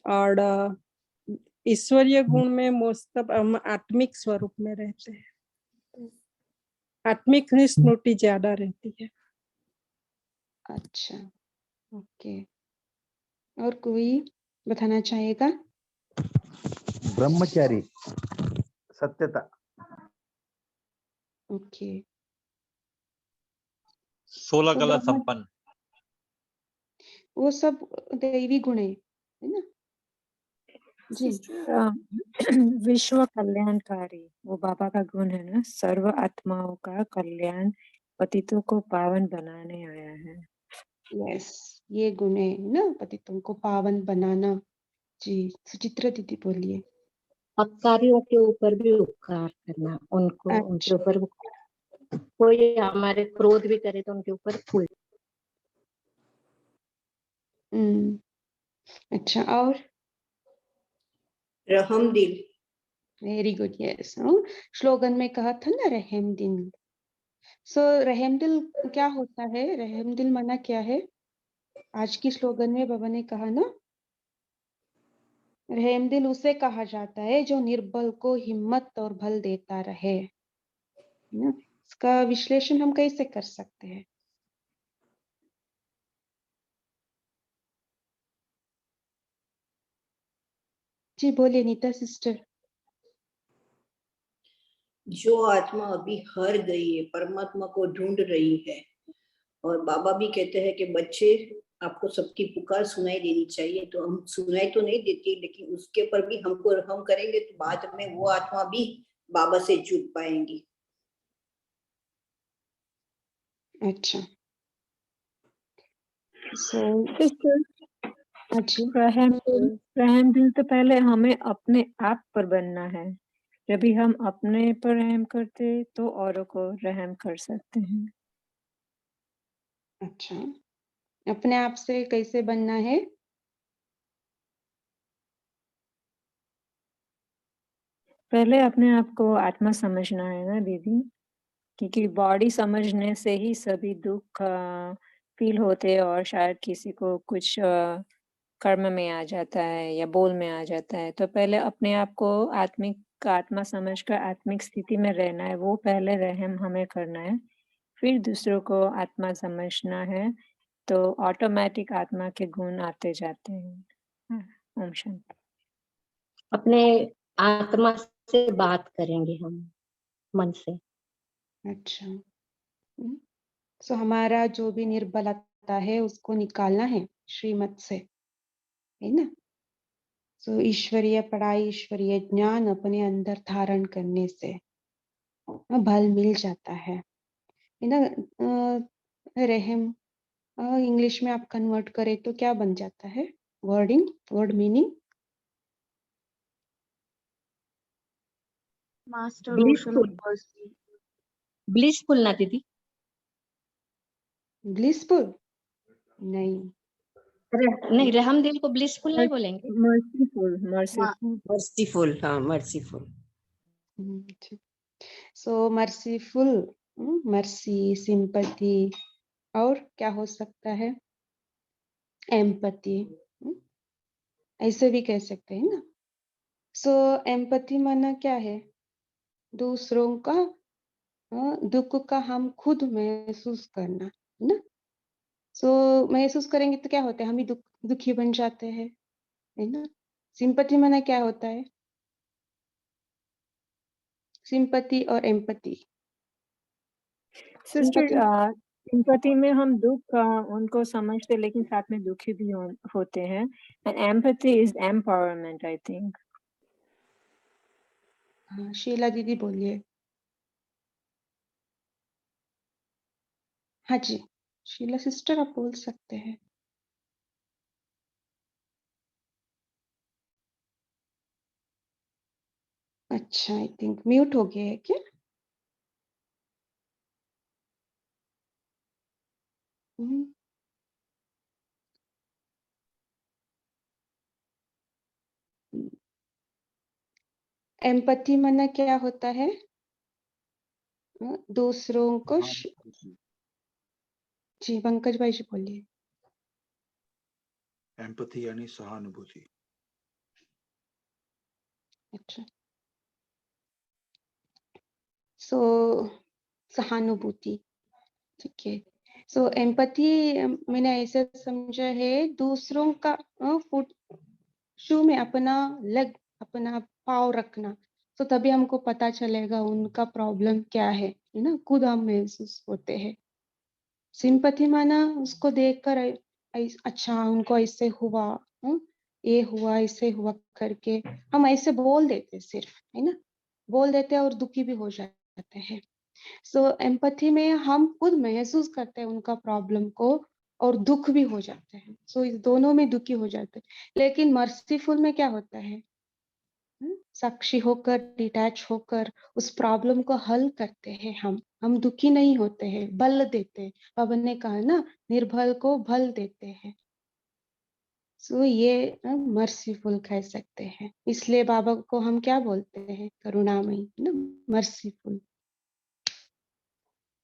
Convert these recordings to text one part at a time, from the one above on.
और ईश्वरीय गुण में मोस्ट ऑफ हम आत्मिक स्वरूप में रहते हैं, आत्मिक स्मृति ज्यादा रहती है। अच्छा, ओके, और कोई बताना चाहेगा? ब्रह्मचारी, सत्यता। ओके, 16 तो कला संपन्न। वो सब दैवी गुण है ना जी? विश्व कल्याणकारी वो बाबा का गुण है ना, सर्व आत्माओं का कल्याण, पतितों को पावन बनाने आया है। यस, ये गुण है ना, पतितों को पावन बनाना। जी, सुचित्रा दीदी बोलिए। अपकारियों के ऊपर भी उपकार करना, उनको उनके ऊपर कोई हमारे क्रोध भी करे तो उनके ऊपर फूल। अच्छा, और रहम दिल। Very good, yes. स्लोगन में कहा था ना रहम दिल। सो रहम दिल क्या होता है? रहम दिल माना क्या है? आज की स्लोगन में बाबा ने कहा ना, रहम दिल उसे कहा जाता है जो निर्बल को हिम्मत और बल देता रहे ना। इसका विश्लेषण हम कैसे कर सकते हैं? जी बोलिए नीता सिस्टर। जो आत्मा अभी हार गई है, परमात्मा को ढूंढ रही है, और बाबा भी कहते हैं कि बच्चे आपको सबकी पुकार सुनाई देनी चाहिए, तो हम सुनाई तो नहीं देती, लेकिन उसके पर भी हमको हम करेंगे तो बाद में वो आत्मा भी बाबा से जुड़ पाएंगी। अच्छा, रहम दिल तो पहले हमें अपने आप पर बनना है। जब भी हम अपने पर रहम करते तो औरों को रहम कर सकते हैं। अच्छा, अपने आप से कैसे बनना है? पहले अपने आप को आत्मा समझना है ना दीदी, क्योंकि बॉडी समझने से ही सभी दुख फील होते और शायद किसी को कुछ कर्म में आ जाता है या बोल में आ जाता है। तो पहले अपने आप को आत्मा समझकर आत्मिक स्थिति में रहना है, वो पहले रहम हमें करना है, फिर दूसरों को आत्मा समझना है, तो ऑटोमेटिक आत्मा के गुण आते जाते हैं। ओम शांति। अपने आत्मा से बात करेंगे हम मन से। अच्छा, सो हमारा जो भी निर्बलता है उसको निकालना है श्रीमत से, है ना। सो ईश्वरीय पढ़ाई, ईश्वरीय ज्ञान अपने अंदर धारण करने से बल मिल जाता है ना। रहम इंग्लिश में आप कन्वर्ट करें तो क्या बन जाता है? Word meaning master ocean of mercy. Blissful ना दीदी? ब्लिसफुल नहीं, नहीं, रहम दिल को ब्लिसफुल नहीं बोलेंगे। मर्सीफुल, मर्सीफुल, हाँ मर्सीफुल। सो मर्सीफुल, मर्सी, सिंपैथी, और क्या हो सकता है? एम्पैथी, ऐसे भी कह सकते हैं ना। सो एम्पैथी माना क्या है? दूसरों का दुख का हम खुद महसूस करना, है ना। सो महसूस करेंगे तो क्या होता है? हम भी दुखी बन जाते हैं, है ना। सिंपैथी माना क्या होता है? सिंपैथी और एम्पैथी। सिस्टर, सिंपैथी में हम दुख उनको समझते लेकिन साथ में दुखी भी होते हैं। And empathy is empowerment, I think. हाँ, शीला दीदी बोलिए। हाँ जी, शीला सिस्टर आप बोल सकते हैं। अच्छा, आई थिंक म्यूट हो गया है क्या? एम्पैथी माना क्या होता है? दूसरों को जी पंकज भाई जी बोलिए। एम्पैथी यानी सहानुभूति। अच्छा, सो सहानुभूति, ठीक है। सो एम्पैथी मैंने ऐसे समझा है, दूसरों का फुट शू में अपना अपना पाँव रखना, तो तभी हमको पता चलेगा उनका प्रॉब्लम क्या है ना, खुद हम महसूस होते हैं। सिंपैथी माना उसको देखकर अच्छा उनको ऐसे हुआ, ये हुआ ऐसे हुआ करके हम ऐसे बोल देते सिर्फ, है ना, बोल देते हैं और दुखी भी हो जाते हैं। सो एम्पैथी में हम खुद महसूस करते हैं उनका प्रॉब्लम को और दुख भी हो जाते हैं। सो इस दोनों में दुखी हो जाते हैं। लेकिन मर्सीफुल में क्या होता है, साक्षी होकर, डिटैच होकर उस प्रॉब्लम को हल करते हैं। हम दुखी नहीं होते हैं, बल देते हैं। बाबा ने कहा ना, निर्बल को बल देते हैं। सो ये मर्सीफुल कह सकते हैं। इसलिए बाबा को हम क्या बोलते हैं, करुणामयी ना, मर्सीफुल।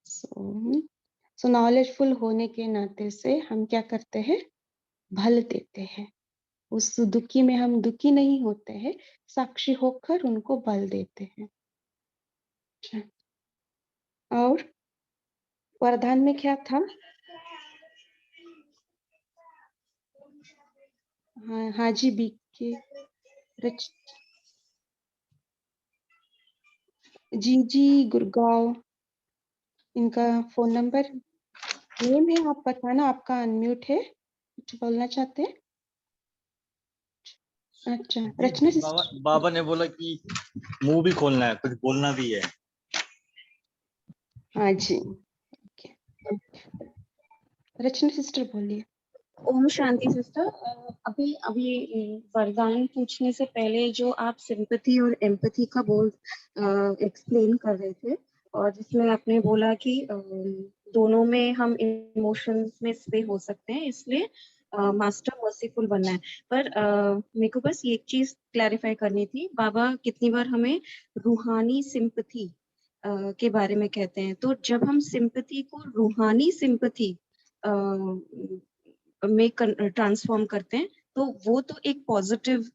सो नॉलेजफुल होने के नाते से हम क्या करते हैं, बल देते हैं। उस दुखी में हम दुखी नहीं होते हैं, साक्षी होकर उनको बल देते हैं। अच्छा, और वरदान में क्या था? हाँ, हाजी बी के जी गुरगांव, इनका फोन नंबर नेम है, आप बताना। आपका अनम्यूट है, कुछ बोलना चाहते हैं? अच्छा, रचना बाबा सिस्टर। बाबा ने बोला कि मुंह भी खोलना है, कुछ बोलना भी है। हाँ जी, रचना सिस्टर बोलिए। ओम शांति सिस्टर। अभी अभी वरदान पूछने से पहले जो आप सिंपैथी और एम्पैथी का एक्सप्लेन कर रहे थे, और जिसमें आपने बोला कि दोनों में हम इमोशंस में स्वे हो सकते हैं, इसलिए मास्टर मर्सीफुल बनना है। पर मेरे को बस एक चीज क्लैरिफाई करनी थी, बाबा कितनी बार हमें रूहानी सिंपैथी के बारे में कहते हैं, तो जब हम सिंपैथी को रूहानी सिंपैथी में ट्रांसफॉर्म करते हैं, तो वो तो एक पॉजिटिव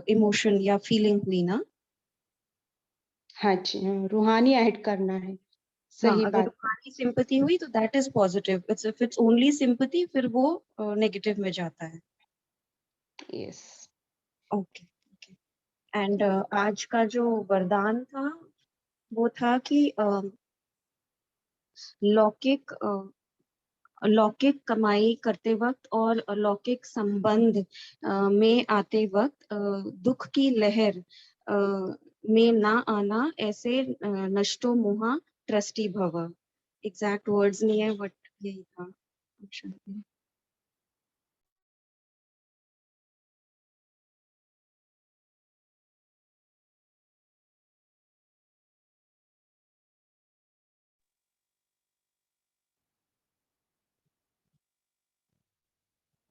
इमोशन या फीलिंग हुई ना। हाँ जी, रूहानी ऐड करना है, हाँ, सही अगर बात। रूहानी सिंपैथी हुई तो that is positive. If it's only sympathy, फिर वो नेगेटिव में जाता है। यस। Okay okay. एंड आज का जो वरदान था वो था कि लौकिक लौकिक कमाई करते वक्त और लौकिक संबंध में आते वक्त दुख की लहर में ना आना, ऐसे नष्टो मोहा ट्रस्टी भव। एग्जैक्ट वर्ड्स नहीं है, बट यही था।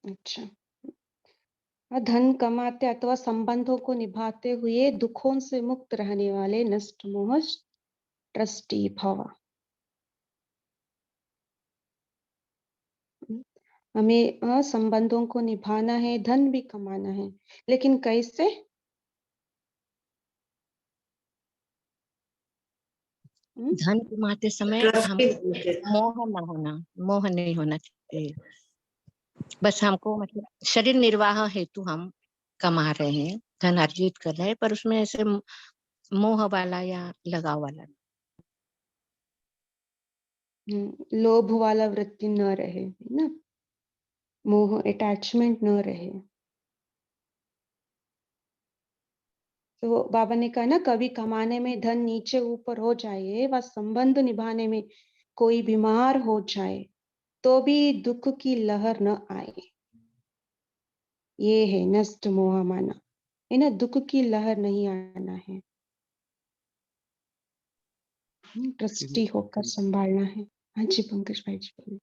अच्छा, धन कमाते अथवा संबंधों को निभाते हुए दुखों से मुक्त रहने वाले नष्ट मोह ट्रस्टी भव। हमें संबंधों को निभाना है, धन भी कमाना है, लेकिन कैसे? धन कमाते समय हम मोह नहीं होना चाहिए। बस हमको मतलब शरीर निर्वाह हेतु हम कमा रहे हैं, धन अर्जित कर रहे हैं, पर उसमें ऐसे मोह वाला या लगाव वाला। लोभ वाला वृत्ति न रहे, है ना, मोह अटैचमेंट न रहे। तो बाबा ने कहा ना, कभी कमाने में धन नीचे ऊपर हो जाए व संबंध निभाने में कोई बीमार हो जाए तो भी दुख की लहर न आए। ये है नष्ट मोह माना, है ना, दुख की लहर नहीं आना है, ट्रस्टी होकर संभालना है। हाँ जी पंकज भाई जी बोलिए।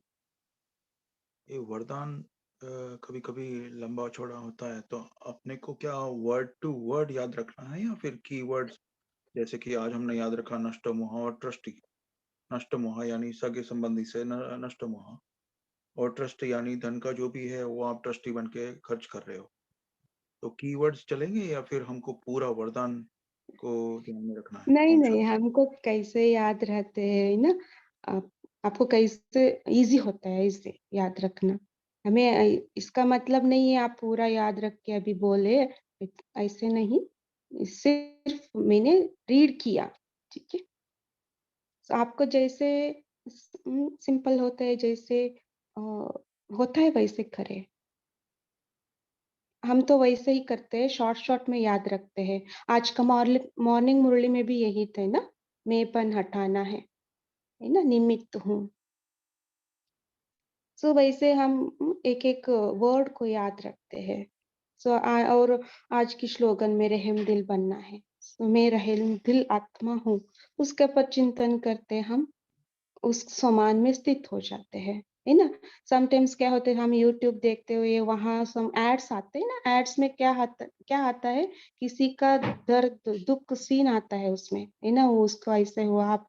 ये वरदान कभी कभी लंबा चौड़ा होता है, तो अपने को क्या वर्ड टू वर्ड याद रखना है या फिर कीवर्ड्स? जैसे कि आज हमने याद रखा नष्ट मोह और ट्रस्टी। नष्ट मोह यानी सगे संबंधी से नष्ट मोह, और ट्रस्ट यानी धन का जो भी है वो आप ट्रस्टी बन के खर्च कर रहे हो। तो कीवर्ड्स चलेंगे या फिर हमको पूरा वरदान को ध्यान में रखना है? नहीं ओम नहीं, शांति। हमको कैसे याद रहते हैं ना, आपको कैसे इजी होता है इसे याद रखना। हमें इसका मतलब नहीं है आप पूरा याद रख के अभी बोले, ऐसे नहीं, सिर्फ मैंने रीड किया, ठीक है। तो आपको जैसे सिंपल होता है, जैसे होता है वैसे करे। हम तो वैसे ही करते हैं, शॉर्ट शॉर्ट में याद रखते हैं। आज का मॉर्निंग मुरली में भी यही थे ना, मैंपन हटाना है ना, निमित्त हूँ। सो वैसे हम एक एक वर्ड को याद रखते हैं। सो और आज की स्लोगन में रहम दिल बनना है। सो मैं रहम दिल आत्मा हूँ, उसके ऊपर चिंतन करते हम उस समान में स्थित हो जाते हैं, है ना। समटाइम्स क्या होते है, हम यूट्यूब देखते हुए वहां सम एड्स आते हैं ना, एड्स में क्या आता है, किसी का दर्द दुख सीन आता है उसमें, है ना, वो उसको ऐसे हुआ, आप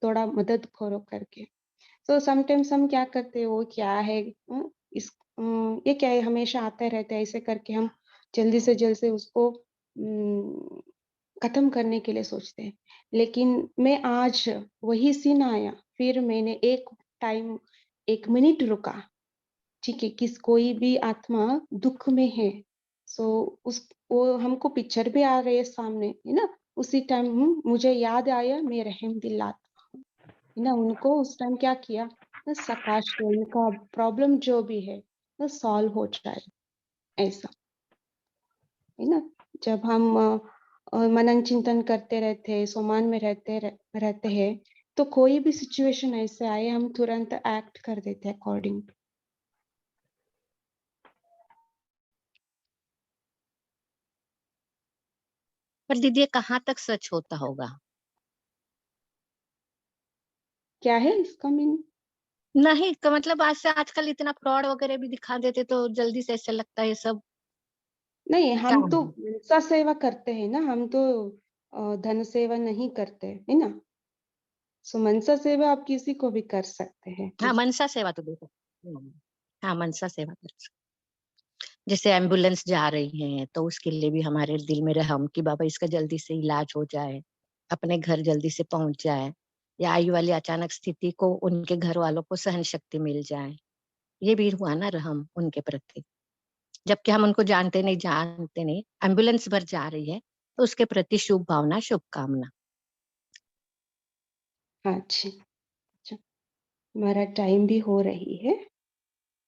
थोड़ा मदद करो करके। तो समटाइम्स हम क्या करते हैं, वो क्या है, ये क्या है, हमेशा आता रहता है, ऐसे करके हम जल्दी से उसको खत्म करने के लिए सोचते हैं। लेकिन मैं आज वही सीन आया, फिर मैंने एक मिनट रुका, ठीक है, किस कोई भी आत्मा दुख में है, सो उस वो हमको पिक्चर भी आ रही है सामने, है ना, उसी टाइम मुझे याद आया मैं रहम दिल आत्मा हूँ, है ना। उनको उस टाइम क्या किया, सकाश के उनका प्रॉब्लम जो भी है वो सॉल्व हो जाए, ऐसा, है ना। जब हम मनन चिंतन करते रहते हैं, सोमान में रहते हैं, तो कोई भी सिचुएशन ऐसे आए, हम तुरंत एक्ट कर देते हैं अकॉर्डिंग। पर दीदी ये कहाँ तक सच होता होगा? क्या है इसका मीनिंग? नहीं का मतलब आज से आजकल इतना फ्रॉड वगैरह भी दिखा देते, तो जल्दी से ऐसा लगता है सब नहीं, क्या हम तो है? मनसा सेवा करते हैं ना, हम तो धन सेवा नहीं करते, है ना। सो मनसा सेवा आप किसी को भी कर सकते हैं। हाँ मनसा सेवा तो देखो, हाँ मनसा सेवा कर सकते। जैसे एम्बुलेंस जा रही है तो उसके लिए भी हमारे दिल में रहम कि बाबा इसका जल्दी से इलाज हो जाए, अपने घर जल्दी से पहुंच जाए, या आई वाली अचानक स्थिति को उनके घर वालों को सहन शक्ति मिल जाए। ये भी हुआ ना रहम उनके प्रति, जबकि हम उनको जानते नहीं, एम्बुलेंस भर जा रही है तो उसके प्रति शुभ भावना, शुभकामना। हाँ जी, अच्छा, हमारा टाइम भी हो रही है,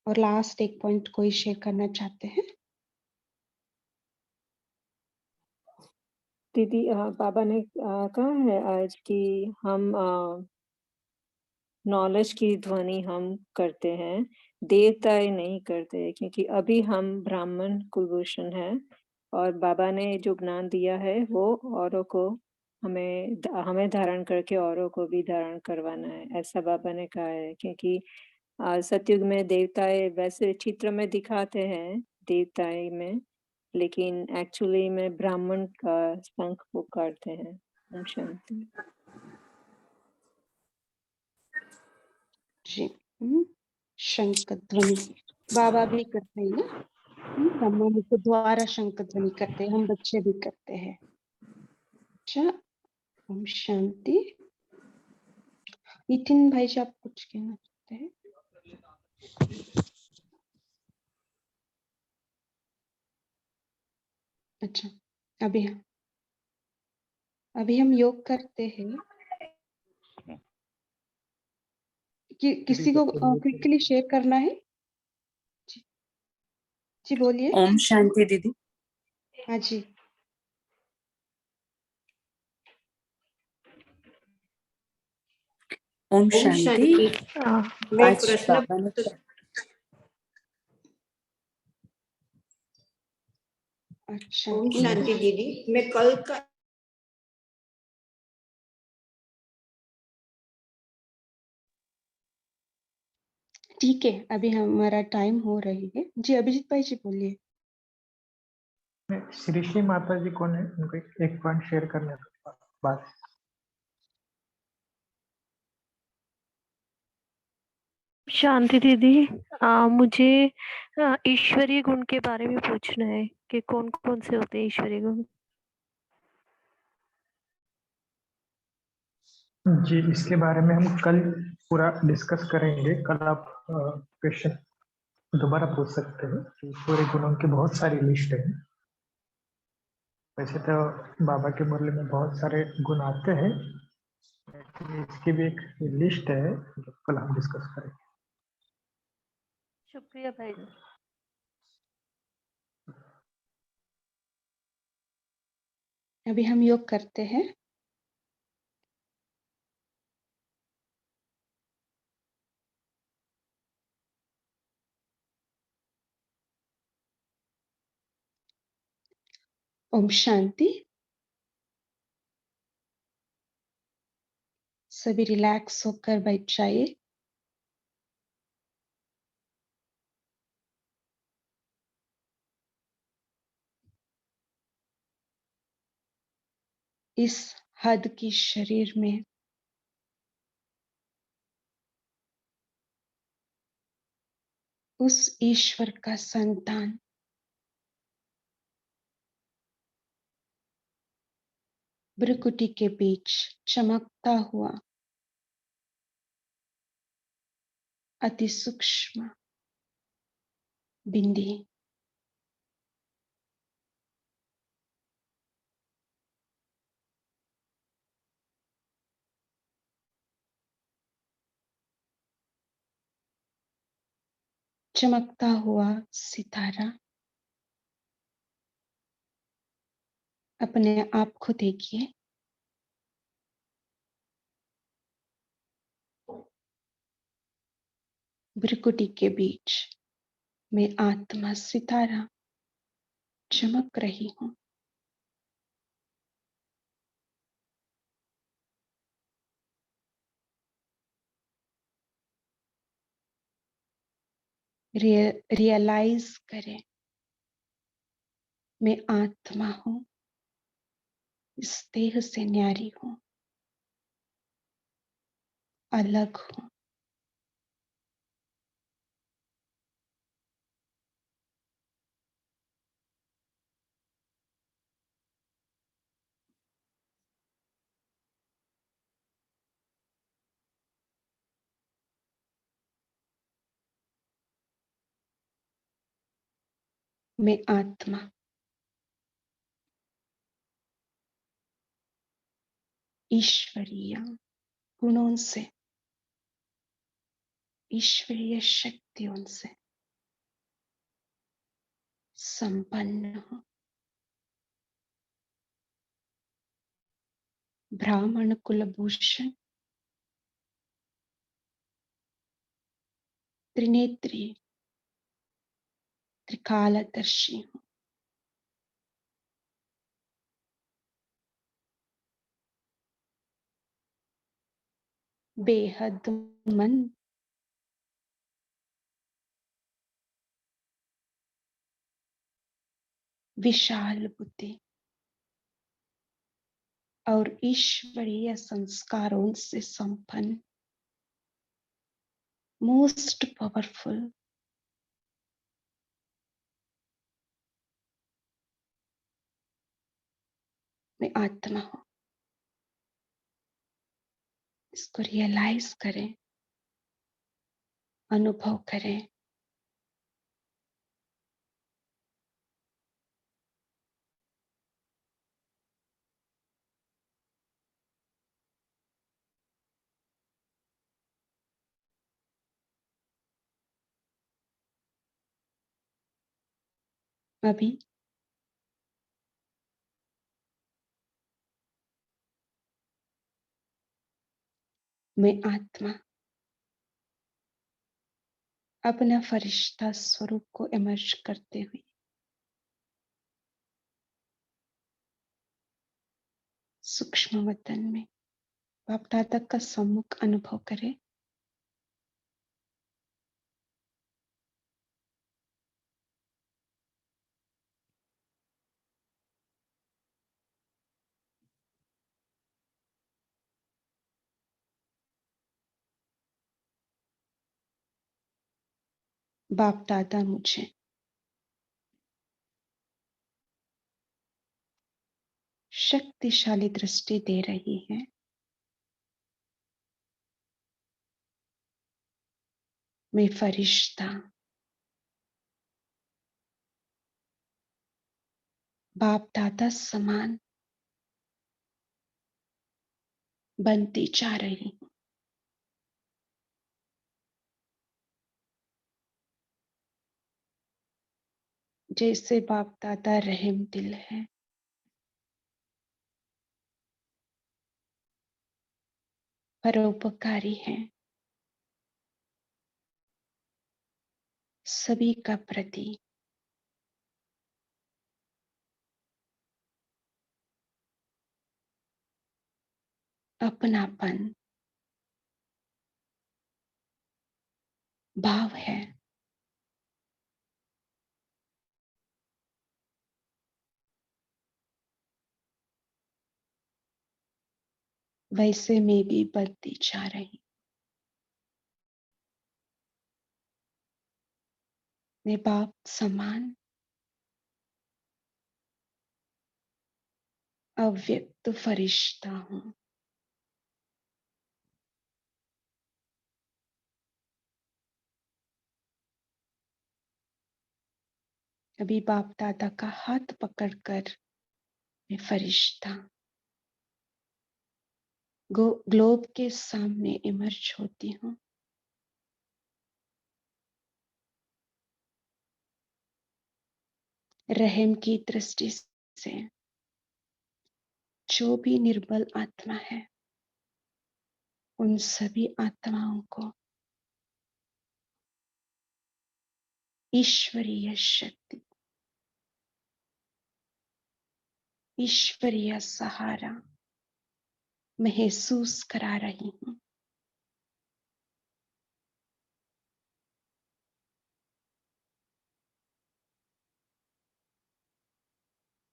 और लास्ट एक पॉइंट कोई शेयर करना चाहते हैं? दीदी बाबा ने कहा है आज कि हम नॉलेज की ध्वनि हम करते हैं, देवताएं नहीं करते, क्योंकि अभी हम ब्राह्मण कुलभूषण हैं और बाबा ने जो ज्ञान दिया है वो औरों को हमें धारण करके औरों को भी धारण करवाना है, ऐसा बाबा ने कहा है। क्योंकि सतयुग में देवताएं वैसे चित्र में दिखाते हैं देवताएं में, लेकिन एक्चुअली में ब्राह्मण का शंख पुकारते हैं। ओम शांति। जी, शंख ध्वनि बाबा भी करते हैं ना, ब्रह्मा के द्वारा शंख ध्वनि करते हैं, हम बच्चे भी करते हैं। अच्छा, ओम शांति। नितिन भाई जी, आप कुछ कहना चाहते हैं? अच्छा, अभी हम योग करते हैं कि किसी को क्विकली शेयर करना है? जी बोलिए। ओम शांति दीदी। हाँ जी, ओम शांति। मैं आज प्रश्न बाबा ने अच्छा, ओम शांति दीदी, मैं कल का ठीक है, अभी हमारा टाइम हो रही है। जी अभिजीत भाई जी बोलिए। श्री श्री माता जी कौन है, उनको एक पॉइंट शेयर करने का बात। शांति दीदी, मुझे ईश्वरीय गुण के बारे में पूछना है कि कौन कौन से होते हैं ईश्वरीय गुण। जी, इसके बारे में हम कल पूरा डिस्कस करेंगे। कल आप क्वेश्चन दोबारा पूछ सकते हैं कि पूरे गुणों की बहुत सारी लिस्ट है। वैसे तो बाबा के मुरली में बहुत सारे गुण आते हैं, लेकिन इसकी भी एक लिस्ट है जो कल हम डिस्कस करेंगे। शुक्रिया भाई। अभी हम योग करते हैं। ओम शांति। सभी रिलैक्स होकर बैठ जाइए। इस हद की शरीर में उस ईश्वर का संतान भ्रुकुटी के बीच चमकता हुआ अति सूक्ष्म बिंदी चमकता हुआ सितारा अपने आप को देखिए। भ्रुकुटी के बीच में आत्मा सितारा चमक रही हूं। रियलाइज करें, मैं आत्मा हूं, इस देह से न्यारी हूं, अलग हूं। मैं आत्मा ईश्वरीय गुणों से, ईश्वरीय शक्तियों से संपन्न हूं। ब्राह्मण कुलभूषण त्रिनेत्री त्रिकालदर्शी हूं। बेहद मन विशाल बुद्धि और ईश्वरीय संस्कारों से संपन्न मोस्ट पावरफुल मैं आत्मा हूं। इसको रियलाइज करें, अनुभव करें। अभी मैं आत्मा अपना फरिश्ता स्वरूप को इमर्ज करते हुए सूक्ष्म वतन में बाप दादा का सम्मुख अनुभव करें। बाप दादा मुझे शक्तिशाली दृष्टि दे रही है। मैं फरिश्ता बाप दादा समान बनती जा रही हूँ। जैसे बाप दादा रहम दिल है, परोपकारी है, सभी का प्रति अपनापन भाव है। वैसे मैं भी बनती जा रही। मैं बाप समान अव्यक्त फरिश्ता हूँ। अभी बाप दादा का हाथ पकड़कर मैं फरिश्ता ग्लोब के सामने इमर्ज होती हूँ। रहम की दृष्टि से जो भी निर्बल आत्मा है, उन सभी आत्माओं को ईश्वरीय शक्ति, ईश्वरीय सहारा महसूस करा रही हूँ।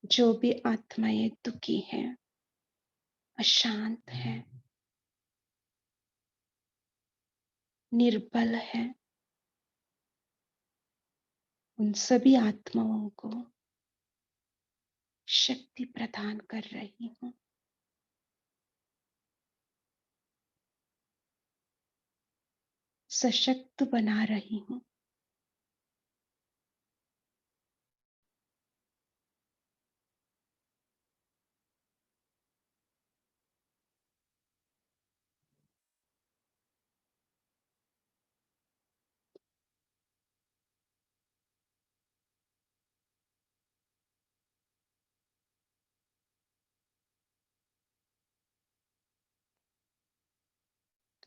जो भी आत्माएं दुखी हैं, अशांत हैं, निर्बल हैं, उन सभी आत्माओं को शक्ति प्रदान कर रही हूँ। सशक्त बना रही हूँ।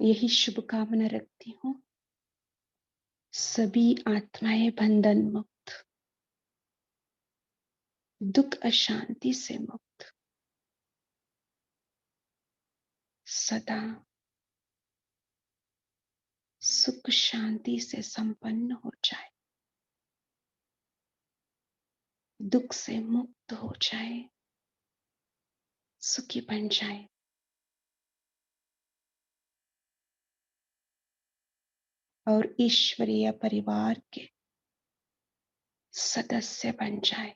यही शुभकामना रखती हूँ। सभी आत्माएं बंधन मुक्त, दुख अशांति से मुक्त, सदा सुख शांति से संपन्न हो जाए, दुख से मुक्त हो जाए, सुखी बन जाए। और ईश्वरीय परिवार के सदस्य बन जाए।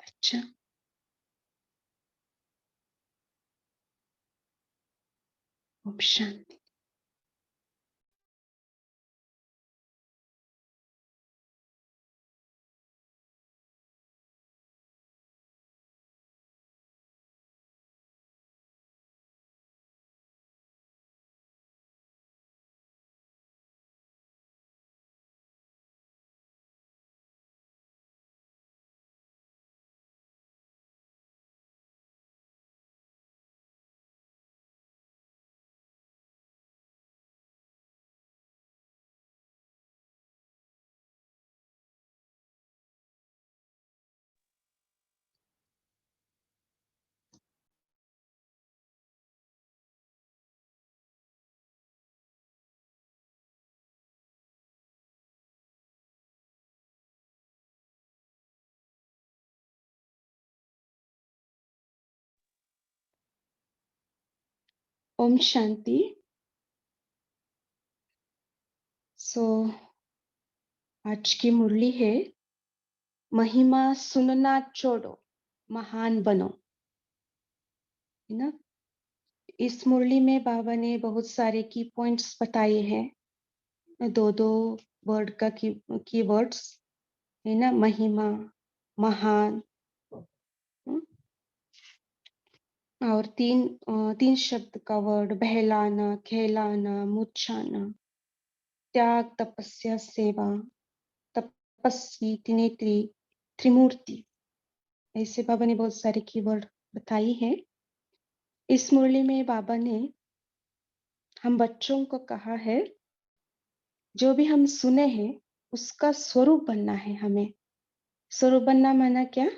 अच्छा, ओम शांति। ओम शांति। सो आज की मुरली है महिमा सुनना छोड़ो, महान बनो, है ना। इस मुरली में बाबा ने बहुत सारे की पॉइंट्स बताए हैं, दो दो वर्ड का की वर्ड्स है ना, महिमा, महान, और तीन शब्द का वर्ड बहलाना, कहलाना, मूर्छाना, त्याग, तपस्या, सेवा, तपस्वी, त्रिनेत्री, त्रिमूर्ति, ऐसे बाबा ने बहुत सारे कीवर्ड बताई है। इस मुरली में बाबा ने हम बच्चों को कहा है जो भी हम सुने हैं उसका स्वरूप बनना है हमें। स्वरूप बनना माना क्या?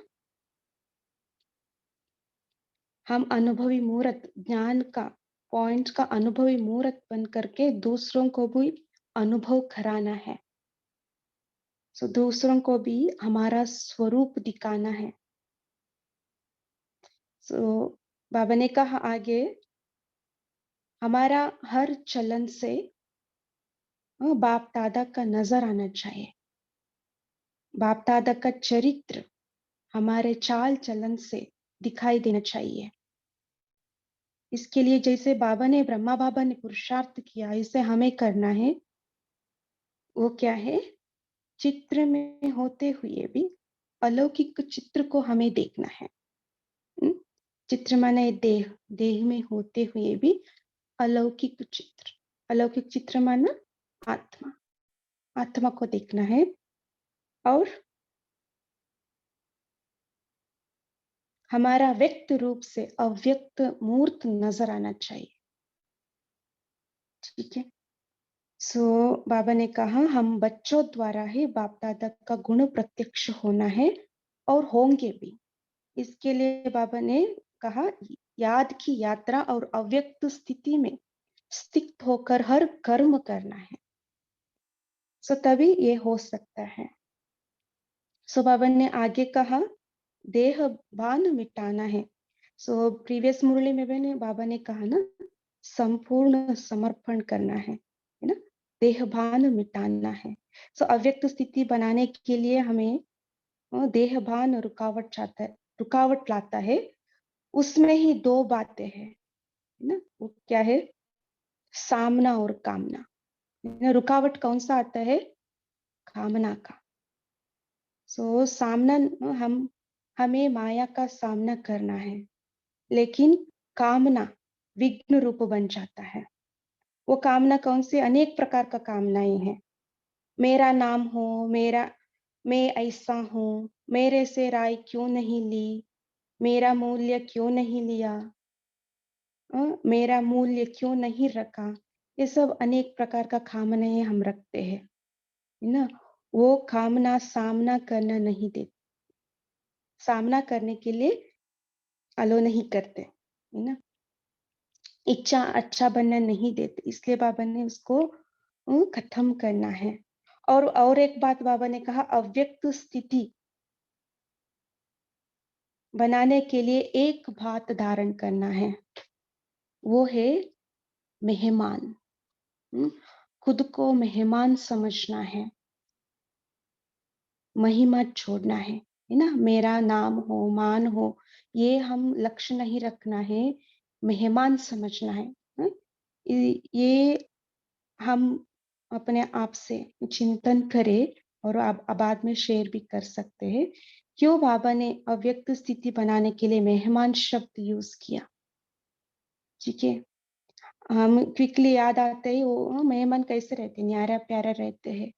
हम अनुभवी मूर्त, ज्ञान का पॉइंट का अनुभवी मूर्त बन करके दूसरों को भी अनुभव कराना है। सो दूसरों को भी हमारा स्वरूप दिखाना है। सो बाबा ने कहा आगे, हमारा हर चलन से बाप दादा का नजर आना चाहिए। बाप दादा का चरित्र हमारे चाल चलन से दिखाई देना चाहिए। इसके लिए जैसे बाबा ने, ब्रह्मा बाबा ने पुरुषार्थ किया, इसे हमें करना है। वो क्या है? चित्र में होते हुए भी अलौकिक चित्र को हमें देखना है। चित्र माने देह, देह में होते हुए भी अलौकिक चित्र। अलौकिक चित्र माना आत्मा, आत्मा को देखना है। और हमारा व्यक्त रूप से अव्यक्त मूर्त नजर आना चाहिए। ठीक है। सो बाबा ने कहा हम बच्चों द्वारा ही बाप दादा का गुण प्रत्यक्ष होना है और होंगे भी। इसके लिए बाबा ने कहा याद की यात्रा और अव्यक्त स्थिति में स्थित होकर हर कर्म करना है। सो तभी ये हो सकता है। सो बाबा ने आगे कहा देह भान मिटाना है। सो प्रीवियस मुरली में भी बाबा ने कहा ना, संपूर्ण समर्पण करना है ना, देह भान मिटाना है। सो अव्यक्त स्थिति बनाने के लिए हमें देह भान रुकावट लाता है। उसमें ही दो बातें हैं ना, वो क्या है? सामना और कामना। रुकावट कौन सा आता है? कामना का। सो सामना, हमें माया का सामना करना है, लेकिन कामना विघ्न रूप बन जाता है। वो कामना कौन सी? अनेक प्रकार का कामनाएं हैं। मेरा नाम हो, मैं ऐसा हूं, मेरे से राय क्यों नहीं ली, मेरा मूल्य क्यों नहीं लिया, मेरा मूल्य क्यों नहीं रखा। ये सब अनेक प्रकार का कामनाएं हम रखते हैं, है ना। वो कामना सामना करना नहीं देते, सामना करने के लिए अलो नहीं करते, है ना। इच्छा अच्छा बनना नहीं देते, इसलिए बाबा ने उसको खत्म करना है। और एक बात बाबा ने कहा, अव्यक्त स्थिति बनाने के लिए एक बात धारण करना है, वो है मेहमान। खुद को मेहमान समझना है, महिमा छोड़ना है ना। मेरा नाम हो, मान हो, ये हम लक्ष्य नहीं रखना है, मेहमान समझना है। ये हम अपने आप से चिंतन करें और आप बाद में शेयर भी कर सकते हैं। क्यों बाबा ने अव्यक्त स्थिति बनाने के लिए मेहमान शब्द यूज किया? ठीक है, हम क्विकली याद आते ही वो मेहमान कैसे रहते, न्यारा प्यारा रहते हैं,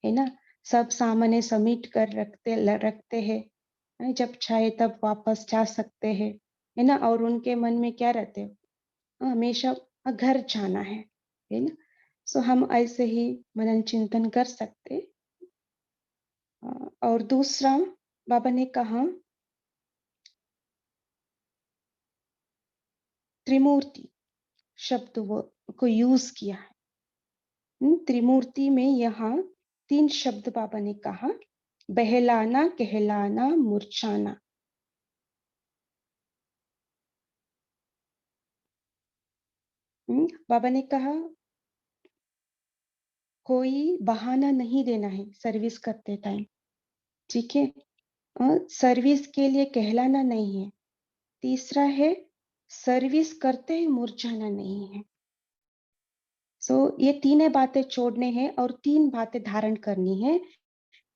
है ना। सब सामने समेट कर रखते हैं, जब चाहे तब वापस जा सकते हैं, है ना। और उनके मन में क्या रहते हैं? हमेशा घर जाना है ना। सो हम ऐसे ही मनन चिंतन कर सकते। और दूसरा बाबा ने कहा त्रिमूर्ति शब्द को यूज किया है। त्रिमूर्ति में यहाँ 3 शब्द बाबा ने कहा, बहलाना, कहलाना, मूर्छाना। बाबा ने कहा कोई बहाना नहीं देना है सर्विस करते टाइम, ठीक है। सर्विस के लिए कहलाना नहीं है। तीसरा है सर्विस करते ही मुरझाना नहीं है। ये तीन बातें छोड़ने हैं और 3 बातें धारण करनी है,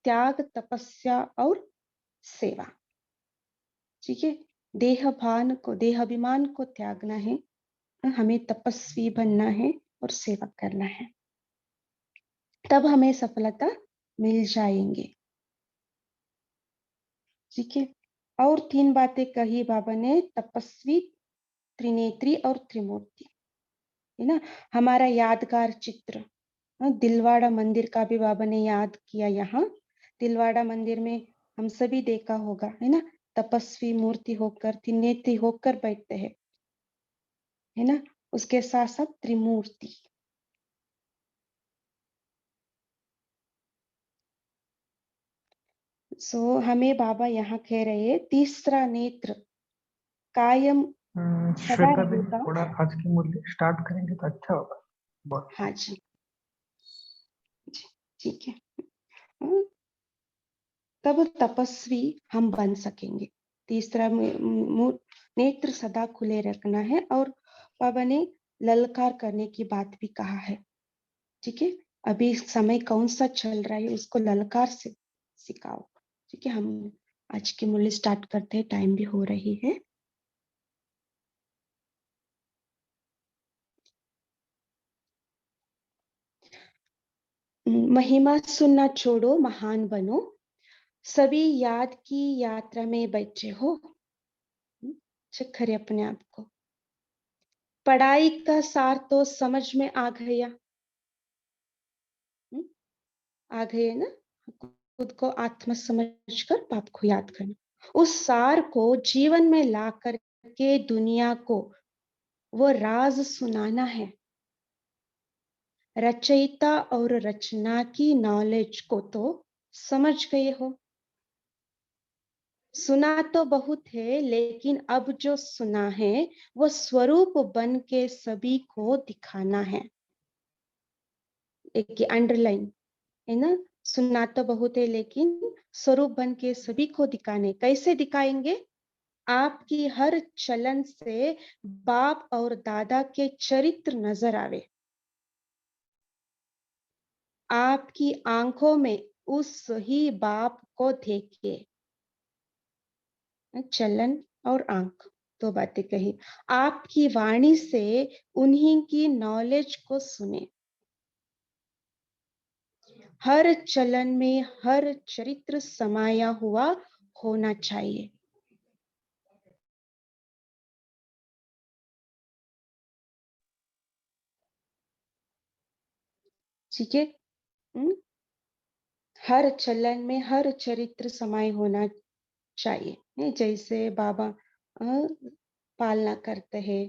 त्याग, तपस्या और सेवा, ठीक है। देहाभिमान को त्यागना है, हमें तपस्वी बनना है और सेवा करना है, तब हमें सफलता मिल जाएंगे, ठीक है। और 3 बातें कही बाबा ने, तपस्वी, त्रिनेत्री और त्रिमूर्ति, है ना। हमारा यादगार चित्र दिलवाड़ा मंदिर का भी बाबा ने याद किया। यहाँ दिलवाड़ा मंदिर में हम सभी देखा होगा, है ना, तपस्वी मूर्ति होकर, त्रिनेत्री होकर बैठते हैं, है ना। उसके साथ साथ त्रिमूर्ति। हमें बाबा यहाँ कह रहे हैं तीसरा नेत्र कायम सदा श्वेता बहन रहेगा। थोड़ा आज की मुरली स्टार्ट करेंगे तो अच्छा होगा बहुत। हाँ जी, ठीक है। तब तपस्वी हम बन सकेंगे। तीसरा नेत्र सदा खुले रखना है, और बाबा ने ललकार करने की बात भी कहा है, ठीक है। अभी समय कौन सा चल रहा है उसको ललकार से सिखाओ, ठीक है। हम आज की मुरली स्टार्ट करते हैं, टाइम भी हो रही है। महिमा सुनना छोड़ो, महान बनो, सभी याद की यात्रा में बैठे हो। चेक करें अपने आप को। पढ़ाई का सार तो समझ में आ गया, आ गए ना। खुद को आत्मा समझकर बाप को याद करना, उस सार को जीवन में ला करके दुनिया को वो राज सुनाना है। रचयिता और रचना की नॉलेज को तो समझ गए हो। सुना तो बहुत है, लेकिन अब जो सुना है वो स्वरूप बन के सभी को दिखाना है। एक अंडरलाइन है ना, सुना तो बहुत है लेकिन स्वरूप बन के सभी को दिखाने। कैसे दिखाएंगे? आपकी हर चलन से बाप और दादा के चरित्र नजर आवे, आपकी आंखों में उस ही बाप को देखे। चलन और आंख, 2 बातें कही। आपकी वाणी से उन्हीं की नॉलेज को सुने। हर चलन में हर चरित्र समाया हुआ होना चाहिए। ठीक है। हर चलन में हर चरित्र समाये होना चाहिए। जैसे बाबा पालना करते हैं,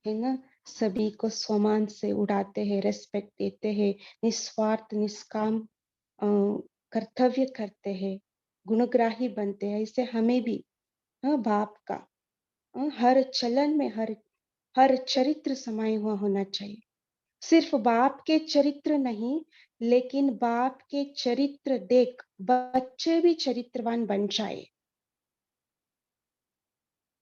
है ना, सभी को सम्मान से उड़ाते हैं, रेस्पेक्ट देते हैं, निस्वार्थ निष्काम कर्तव्य करते हैं, गुणग्राही बनते हैं। इससे हमें भी बाप का हर चलन में हर चरित्र समाये हुआ होना चाहिए। सिर्फ बाप के चरित्र नहीं, लेकिन बाप के चरित्र देख बच्चे भी चरित्रवान बन जाए।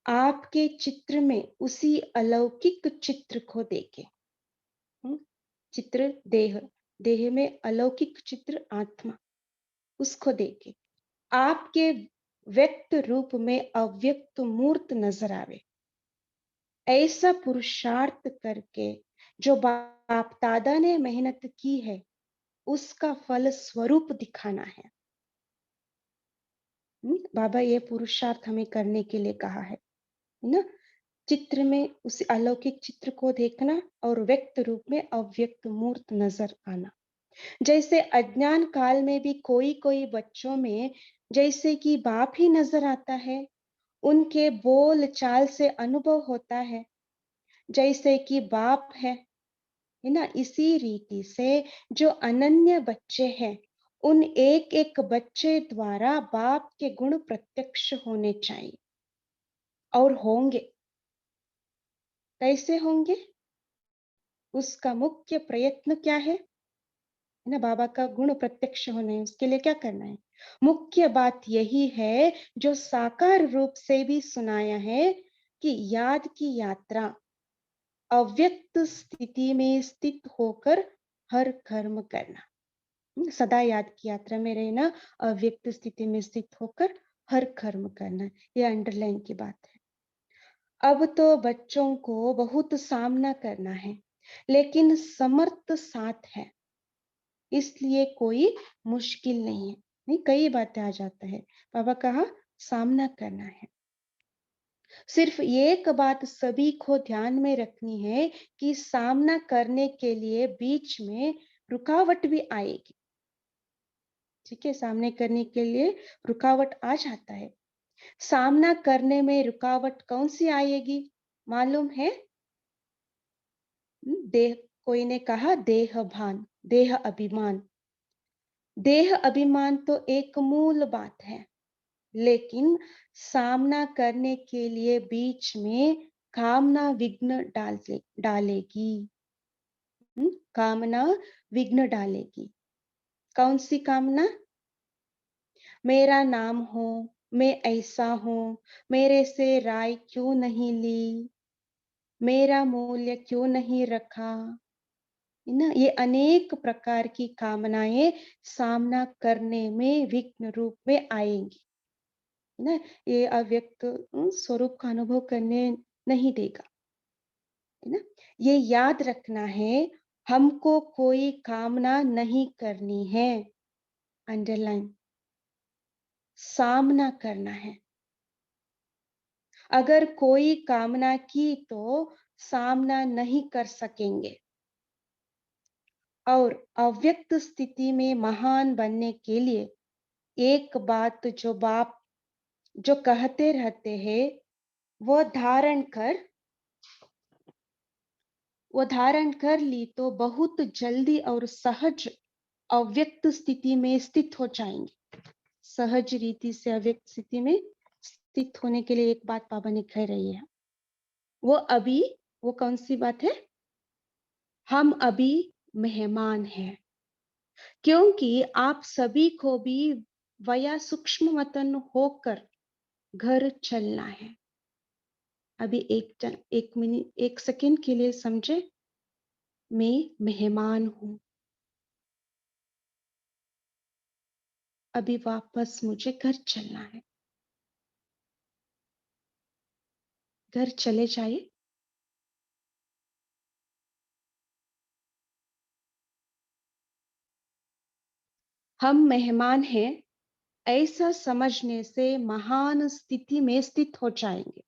आपके चित्र में उसी अलौकिक चित्र को देखे। चित्र देह में अलौकिक चित्र आत्मा, उसको देखे। आपके व्यक्त रूप में अव्यक्त मूर्त नजर आवे। ऐसा पुरुषार्थ करके जो बाप दादा ने मेहनत की है उसका फल स्वरूप दिखाना है। बाबा ये पुरुषार्थ हमें करने के लिए कहा है ना। चित्र में उस अलौकिक चित्र को देखना और व्यक्त रूप में अव्यक्त मूर्त नजर आना। जैसे अज्ञान काल में भी कोई कोई बच्चों में जैसे कि बाप ही नजर आता है, उनके बोल चाल से अनुभव होता है जैसे कि बाप है ना। इसी रीति से जो अनन्य बच्चे हैं, उन एक एक बच्चे द्वारा बाप के गुण प्रत्यक्ष होने चाहिए और होंगे। कैसे होंगे? उसका मुख्य प्रयत्न क्या है? है ना, बाबा का गुण प्रत्यक्ष होना है, उसके लिए क्या करना है? मुख्य बात यही है जो साकार रूप से भी सुनाया है कि याद की यात्रा अव्यक्त स्थिति में स्थित होकर हर कर्म करना। सदा याद की यात्रा में रहना, अव्यक्त स्थिति में स्थित होकर हर कर्म करना, ये अंडरलाइन की बात है। अब तो बच्चों को बहुत सामना करना है, लेकिन समर्थ साथ है, इसलिए कोई मुश्किल नहीं है। नहीं, कई बातें आ जाता है, बाबा कहा सामना करना है। सिर्फ एक बात सभी को ध्यान में रखनी है कि सामना करने के लिए बीच में रुकावट भी आएगी। ठीक है, सामने करने के लिए रुकावट आ जाता है। सामना करने में रुकावट कौन सी आएगी मालूम है? देह, कोई ने कहा देह भान, देह अभिमान। देह अभिमान तो एक मूल बात है, लेकिन सामना करने के लिए बीच में कामना विघ्न डालेगी। कामना विघ्न डालेगी। कौन सी कामना? मेरा नाम हो, मैं ऐसा हूं, मेरे से राय क्यों नहीं ली, मेरा मूल्य क्यों नहीं रखा, है ना। ये अनेक प्रकार की कामनाएं सामना करने में विघ्न रूप में आएंगी, है ना। ये अव्यक्त स्वरूप का अनुभव करने नहीं देगा, है ना। ये याद रखना है, हमको कोई कामना नहीं करनी है। अंडरलाइन, सामना करना है। अगर कोई कामना की तो सामना नहीं कर सकेंगे। और अव्यक्त स्थिति में महान बनने के लिए एक बात जो बाप जो कहते रहते हैं वो धारण कर ली तो बहुत जल्दी और सहज अव्यक्त स्थिति में स्थित हो जाएंगे। सहज रीति से अव्यक्त स्थिति में स्थित होने के लिए एक बात बाबा ने कह रही है, वो कौन सी बात है? हम अभी मेहमान हैं, क्योंकि आप सभी को भी वया सूक्ष्म मतन होकर घर चलना है। अभी एक सेकंड के लिए समझे, मैं मेहमान हूं, अभी वापस मुझे घर चलना है। घर चले जाइए। हम मेहमान हैं ऐसा समझने से महान स्थिति में स्थित हो जाएंगे।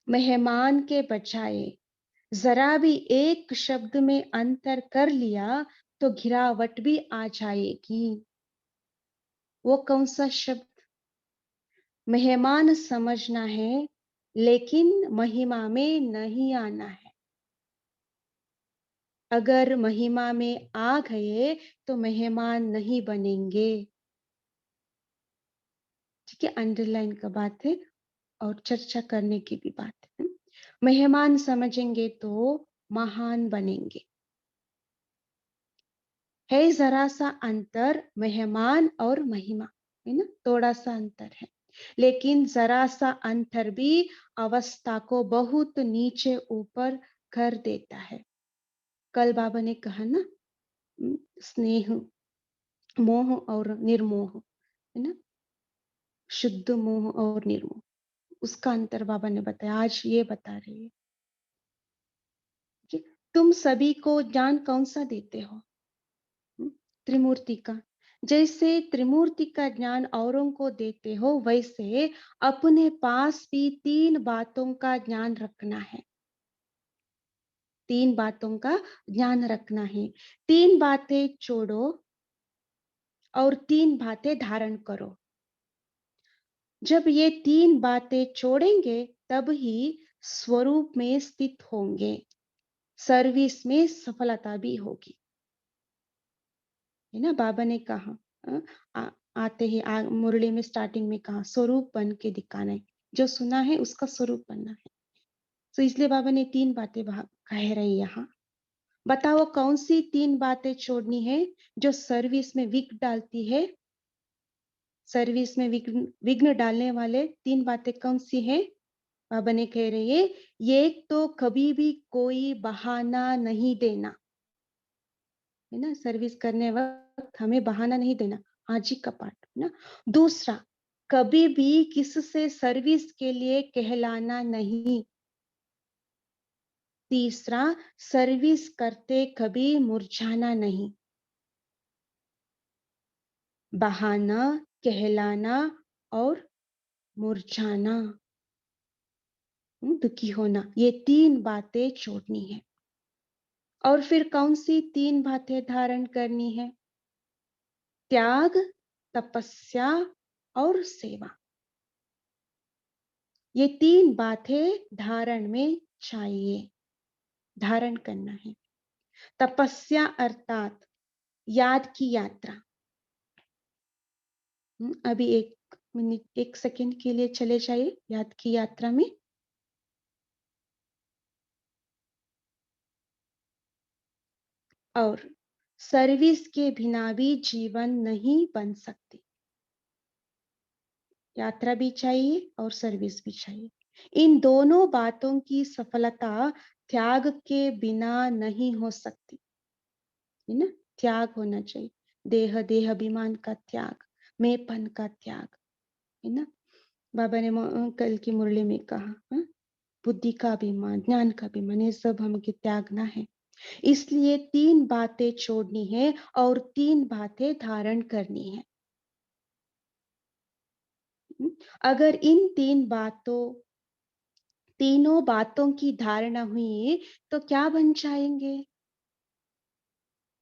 मेहमान के बजाय जरा भी एक शब्द में अंतर कर लिया तो गिरावट भी आ जाएगी। वो कौन सा शब्द? मेहमान समझना है, लेकिन महिमा में नहीं आना है। अगर महिमा में आ गए तो मेहमान नहीं बनेंगे। ठीक है, अंडरलाइन का बात है और चर्चा करने की भी बात है। मेहमान समझेंगे तो महान बनेंगे। है जरा सा अंतर मेहमान और महिमा, है ना, थोड़ा सा अंतर है, लेकिन जरा सा अंतर भी अवस्था को बहुत नीचे ऊपर कर देता है। कल बाबा ने कहा ना, स्नेह, मोह और निर्मोह, है ना, शुद्ध मोह और निर्मोह, उसका अंतर बाबा ने बताया, आज ये बता रही है कि तुम सभी को ज्ञान कौन सा देते हो? त्रिमूर्ति का। जैसे त्रिमूर्ति का ज्ञान औरों को देते हो, वैसे अपने पास भी 3 बातों का ज्ञान रखना है। 3 बातों का ज्ञान रखना है। 3 बातें छोड़ो और 3 बातें धारण करो। जब ये 3 बातें छोड़ेंगे तब ही स्वरूप में स्थित होंगे, सर्विस में सफलता भी होगी, है ना। बाबा ने कहा आते ही मुरली में स्टार्टिंग में कहा स्वरूप बन के दिखाना है, जो सुना है उसका स्वरूप बनना है। तो इसलिए बाबा ने 3 बातें कह रही यहाँ। बताओ कौन सी 3 बातें छोड़नी है जो सर्विस में विघ्न डालती है? सर्विस में विघ्न डालने वाले 3 बातें कौन सी है? बाबा ने कह रहे हैं, एक तो कभी भी कोई बहाना नहीं देना, है ना? सर्विस करने वक्त हमें बहाना नहीं देना, आज ही का पाठ, है ना? दूसरा, कभी भी किससे सर्विस के लिए कहलाना नहीं। तीसरा, सर्विस करते कभी मुरझाना नहीं। बहाना, कहलाना और मुरझाना, दुखी होना, ये 3 बातें छोड़नी है। और फिर कौन सी 3 बातें धारण करनी है? त्याग, तपस्या और सेवा। ये 3 बातें धारण में चाहिए, धारण करना है। तपस्या अर्थात याद की यात्रा। अभी 1 मिनट 1 सेकंड के लिए चले जाइए याद की यात्रा में। और सर्विस के बिना भी जीवन नहीं बन सकती। यात्रा भी चाहिए और सर्विस भी चाहिए। इन दोनों बातों की सफलता त्याग के बिना नहीं हो सकती, है ना? त्याग होना चाहिए, देह अभिमान का त्याग, मैंपन का त्याग, है ना? बाबा ने कल की मुरली में कहा, बुद्धि का अभिमान, ज्ञान का अभिमान, ये सब हमको त्यागना है। इसलिए 3 बातें छोड़नी है और 3 बातें धारण करनी है। अगर इन तीनों बातों की धारणा हुई तो क्या बन जाएंगे?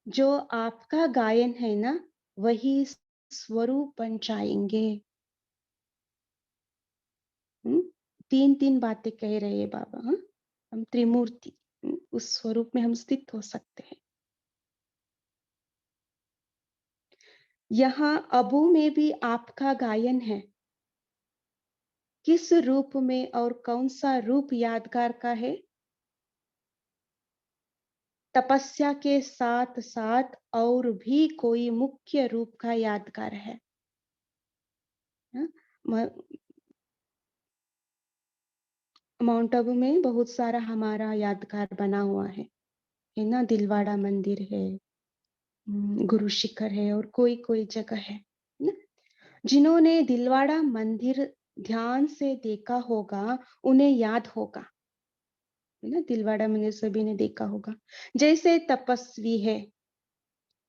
जो आपका गायन है ना, वही स्वरूप बन जाएंगे। 3 बातें कह रहे हैं बाबा। हम त्रिमूर्ति, उस स्वरूप में हम स्थित हो सकते हैं। यहाँ अबू में भी आपका गायन है। किस रूप में और कौन सा रूप यादगार का है? तपस्या के साथ साथ और भी कोई मुख्य रूप का यादगार है। माउंट आबू में बहुत सारा हमारा यादगार बना हुआ है ना? दिलवाड़ा मंदिर है, गुरु शिखर है और कोई जगह है ना? जिन्होंने दिलवाड़ा मंदिर ध्यान से देखा होगा उन्हें याद होगा, है ना? दिलवाड़ा मंदिर सभी ने देखा होगा। जैसे तपस्वी है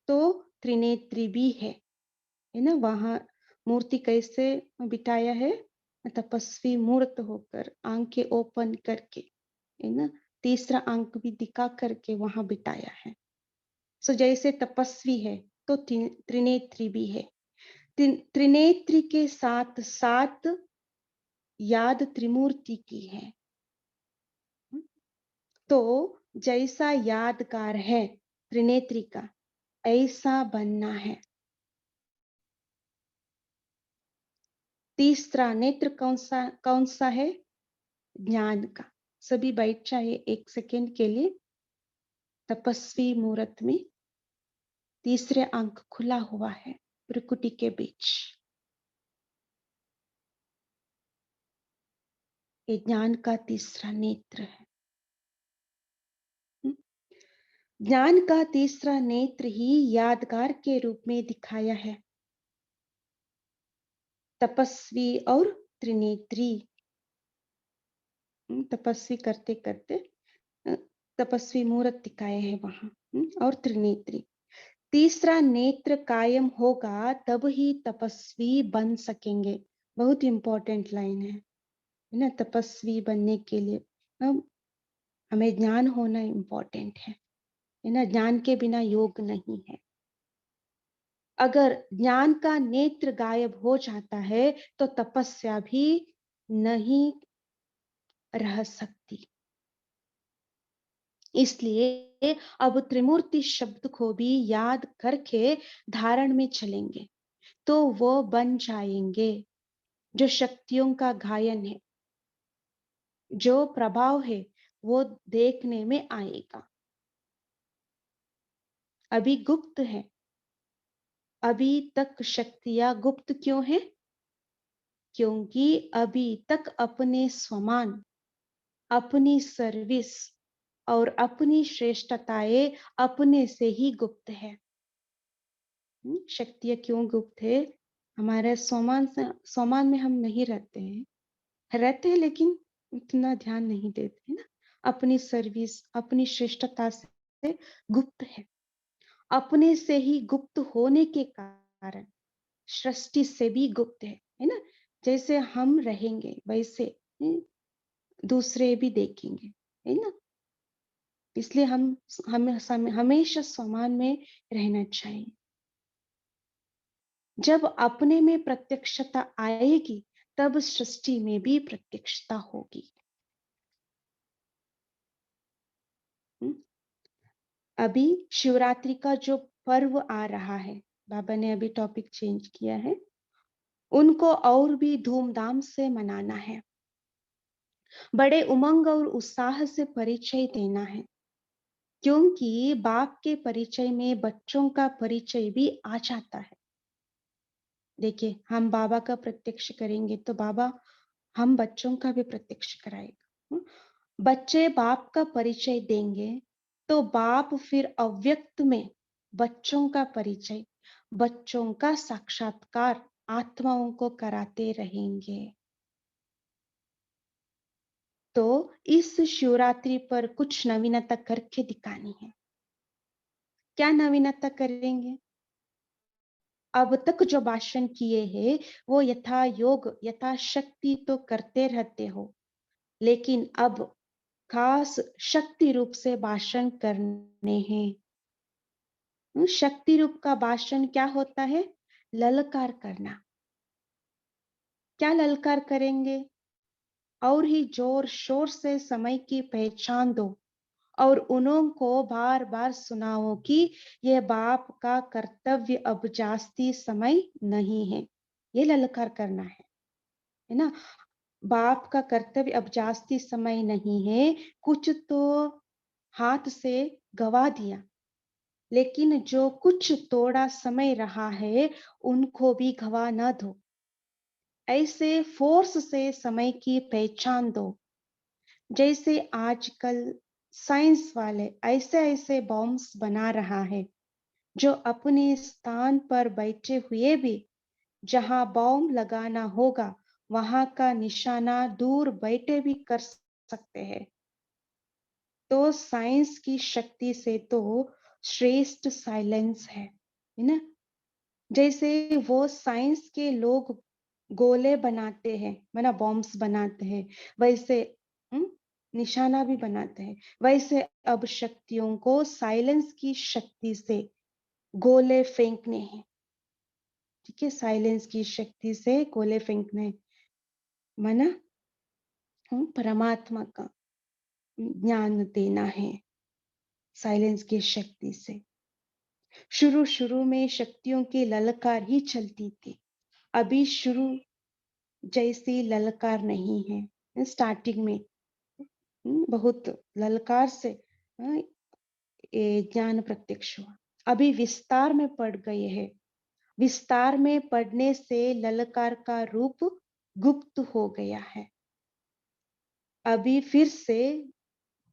तो त्रिनेत्री भी है ना? वहां मूर्ति कैसे बिठाया है? तपस्वी मूर्त होकर, आंखें ओपन करके, है ना? तीसरा अंक भी दिखा करके वहां बिठाया है। सो जैसे तपस्वी है तो त्रिनेत्री भी है। त्रिनेत्री के साथ साथ याद त्रिमूर्ति की है। तो जैसा यादगार है त्रिनेत्री का, ऐसा बनना है। तीसरा नेत्र कौन सा है? ज्ञान का। सभी बैठ जाइए 1 सेकेंड के लिए। तपस्वी मुहूर्त में तीसरे अंक खुला हुआ है प्रकृति के बीच। ये ज्ञान का तीसरा नेत्र है। ज्ञान का तीसरा नेत्र ही यादगार के रूप में दिखाया है। तपस्वी और त्रिनेत्री, तपस्वी करते करते तपस्वी मुहूर्त दिखाए हैं वहां, और त्रिनेत्री। तीसरा नेत्र कायम होगा तब ही तपस्वी बन सकेंगे। बहुत इंपॉर्टेंट लाइन है ना? तपस्वी बनने के लिए हमें ज्ञान होना इंपॉर्टेंट है ना? ज्ञान के बिना योग नहीं है। अगर ज्ञान का नेत्र गायब हो जाता है तो तपस्या भी नहीं रह सकती। इसलिए अब त्रिमूर्ति शब्द को भी याद करके धारण में चलेंगे तो वो बन जाएंगे। जो शक्तियों का गायन है, जो प्रभाव है, वो देखने में आएगा। अभी गुप्त है। अभी तक शक्तियां गुप्त क्यों है? क्योंकि अभी तक अपने स्वमान, अपनी सर्विस और अपनी श्रेष्ठताएं अपने से ही गुप्त है। शक्तियां क्यों गुप्त है? हमारे स्वमान में हम नहीं रहते हैं लेकिन उतना ध्यान नहीं देते ना। अपनी सर्विस, अपनी श्रेष्ठता से गुप्त है। अपने से ही गुप्त होने के कारण सृष्टि से भी गुप्त है ना। जैसे हम रहेंगे वैसे दूसरे भी देखेंगे, है ना। इसलिए हमें हमेशा स्वमान में रहना चाहिए। जब अपने में प्रत्यक्षता आएगी तब सृष्टि में भी प्रत्यक्षता होगी। अभी शिवरात्रि का जो पर्व आ रहा है, बाबा ने अभी टॉपिक चेंज किया है, उनको और भी धूमधाम से मनाना है। बड़े उमंग और उत्साह से परिचय देना है, क्योंकि बाप के परिचय में बच्चों का परिचय भी आ जाता है। देखिए, हम बाबा का प्रत्यक्ष करेंगे तो बाबा हम बच्चों का भी प्रत्यक्ष कराएगा। बच्चे बाप का परिचय देंगे तो बाप फिर अव्यक्त में बच्चों का परिचय, बच्चों का साक्षात्कार आत्माओं को कराते रहेंगे। तो इस शिवरात्रि पर कुछ नवीनता करके दिखानी है। क्या नवीनता करेंगे? अब तक जो भाषण किए हैं वो यथा योग यथा शक्ति तो करते रहते हो, लेकिन अब खास शक्ति रूप से भाषण करने हैं। शक्ति रूप का भाषण क्या होता है? ललकार करना। क्या ललकार करेंगे? और ही जोर शोर से समय की पहचान दो और उन्हों को बार बार सुनाओ कि यह बाप का कर्तव्य अब जास्ती समय नहीं है। ये ललकार करना है ना। बाप का कर्तव्य अब जास्ती समय नहीं है। कुछ तो हाथ से गवा दिया, लेकिन जो कुछ थोड़ा समय रहा है उनको भी गवा न दो। ऐसे फोर्स से समय की पहचान दो। जैसे आजकल साइंस वाले ऐसे ऐसे बॉम्ब्स बना रहा है जो अपने स्थान पर बैठे हुए भी जहां बॉम्ब लगाना होगा वहां का निशाना दूर बैठे भी कर सकते हैं। तो साइंस की शक्ति से तो श्रेष्ठ साइलेंस है ना। जैसे वो साइंस के लोग गोले बनाते हैं, माना बॉम्ब्स बनाते हैं, वैसे निशाना भी बनाते हैं। वैसे अब शक्तियों को साइलेंस की शक्ति से गोले फेंकने हैं। ठीक है, साइलेंस की शक्ति से गोले फेंकने, माना परमात्मा का ज्ञान देना है साइलेंस की शक्ति से। शुरू शुरू में शक्तियों की ललकार ही चलती थी, अभी शुरू जैसी ललकार नहीं है। स्टार्टिंग में बहुत ललकार से ज्ञान प्रत्यक्ष हुआ, अभी विस्तार में पड़ गए हैं। विस्तार में पड़ने से ललकार का रूप गुप्त हो गया है। अभी फिर से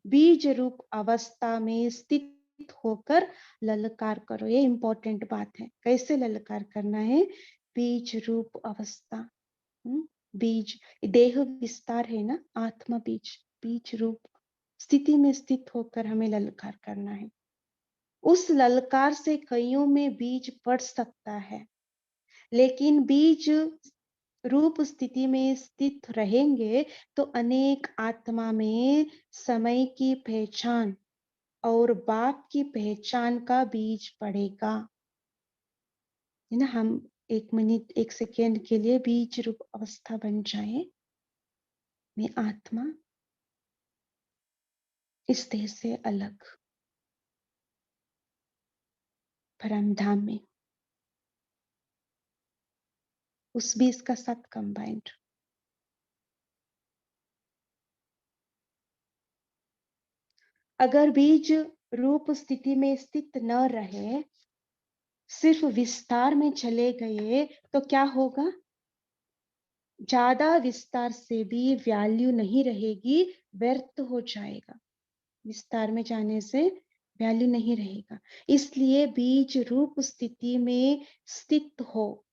बीज रूप अवस्था में स्थित होकर ललकार करो। ये इंपॉर्टेंट बात है। कैसे ललकार करना है? बीज रूप अवस्था। बीज देह विस्तार है ना, आत्मा बीज, बीज रूप स्थिति में स्थित होकर हमें ललकार करना है। उस ललकार से कईयों में बीज पड़ सकता है, लेकिन बीज रूप स्थिति में स्थित रहेंगे तो अनेक आत्मा में समय की पहचान और बाप की पहचान का बीज पड़ेगा, है ना। हम 1 मिनट 1 सेकेंड के लिए बीज रूप अवस्था बन जाए। मैं आत्मा इस देह से अलग परम धाम में, उस बीज का साथ कंबाइंड। अगर बीज रूप स्थिति में स्थित न रहे, सिर्फ विस्तार में चले गए तो क्या होगा? ज्यादा विस्तार से भी वैल्यू नहीं रहेगी, व्यर्थ हो जाएगा। विस्तार में जाने से वैल्यू नहीं रहेगा। इसलिए बीज रूप स्थिति में स्थित हो,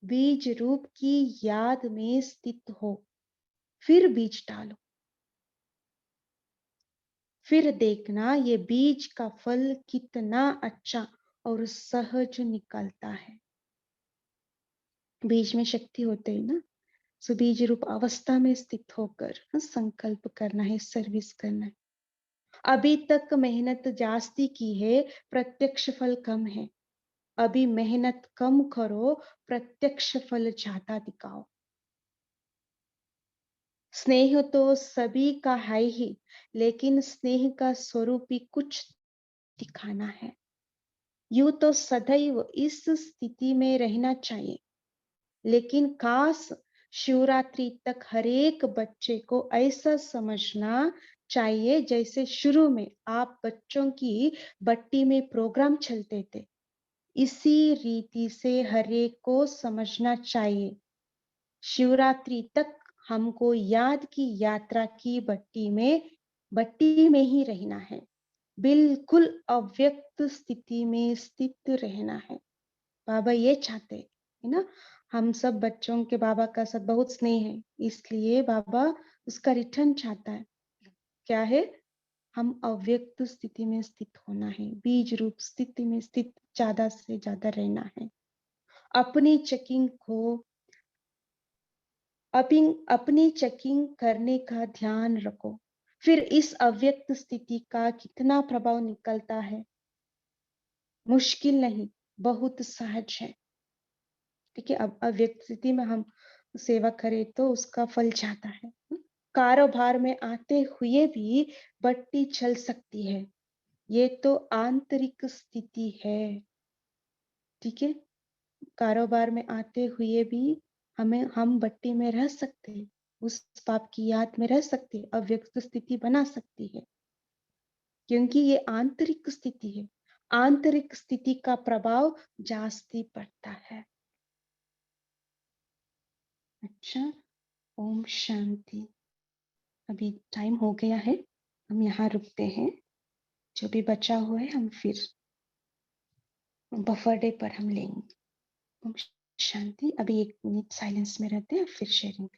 बीज रूप की याद में स्थित हो, फिर बीज डालो, फिर देखना ये बीज का फल कितना अच्छा और सहज निकलता है। बीज में शक्ति होते है ना, सो बीज रूप अवस्था में स्थित होकर संकल्प करना है, सर्विस करना है। अभी तक मेहनत जास्ती की है, प्रत्यक्ष फल कम है। अभी मेहनत कम करो, प्रत्यक्ष फल ज्यादा दिखाओ। स्नेह तो सभी का है ही, लेकिन स्नेह का स्वरूप ही कुछ दिखाना है। यूं तो सदैव इस स्थिति में रहना चाहिए, लेकिन काश शिवरात्रि तक हर एक बच्चे को ऐसा समझना चाहिए जैसे शुरू में आप बच्चों की बट्टी में प्रोग्राम चलते थे। इसी रीति से हर एक को समझना चाहिए। शिवरात्रि तक हमको याद की यात्रा की बट्टी में ही रहना है, बिल्कुल अव्यक्त स्थिति में स्थित रहना है। बाबा ये चाहते है ना, हम सब बच्चों के बाबा का साथ बहुत स्नेह है, इसलिए बाबा उसका रिटर्न चाहता है। क्या है? हम अव्यक्त स्थिति में स्थित होना है, बीज रूप स्थिति में स्थित ज्यादा से ज्यादा रहना है। अपनी चेकिंग करने का ध्यान रखो, फिर इस अव्यक्त स्थिति का कितना प्रभाव निकलता है। मुश्किल नहीं, बहुत सहज है। ठीक है, अब अव्यक्त स्थिति में हम सेवा करें तो उसका फल जाता है। कारोबार में आते हुए भी बट्टी चल सकती है, ये तो आंतरिक स्थिति है। ठीक है, कारोबार में आते हुए भी हम बट्टी में रह सकते हैं, उस पाप की याद में रह सकते हैं, अव्यक्त स्थिति बना सकती है, क्योंकि ये आंतरिक स्थिति है। आंतरिक स्थिति का प्रभाव जास्ती पड़ता है। अच्छा, ओम शांति। अभी टाइम हो गया है, हम यहाँ रुकते हैं। जो भी बचा हुआ है हम फिर बफर डे पर हम लेंगे। ओम शांति। अभी 1 मिनट साइलेंस में रहते हैं, फिर शेयरिंग।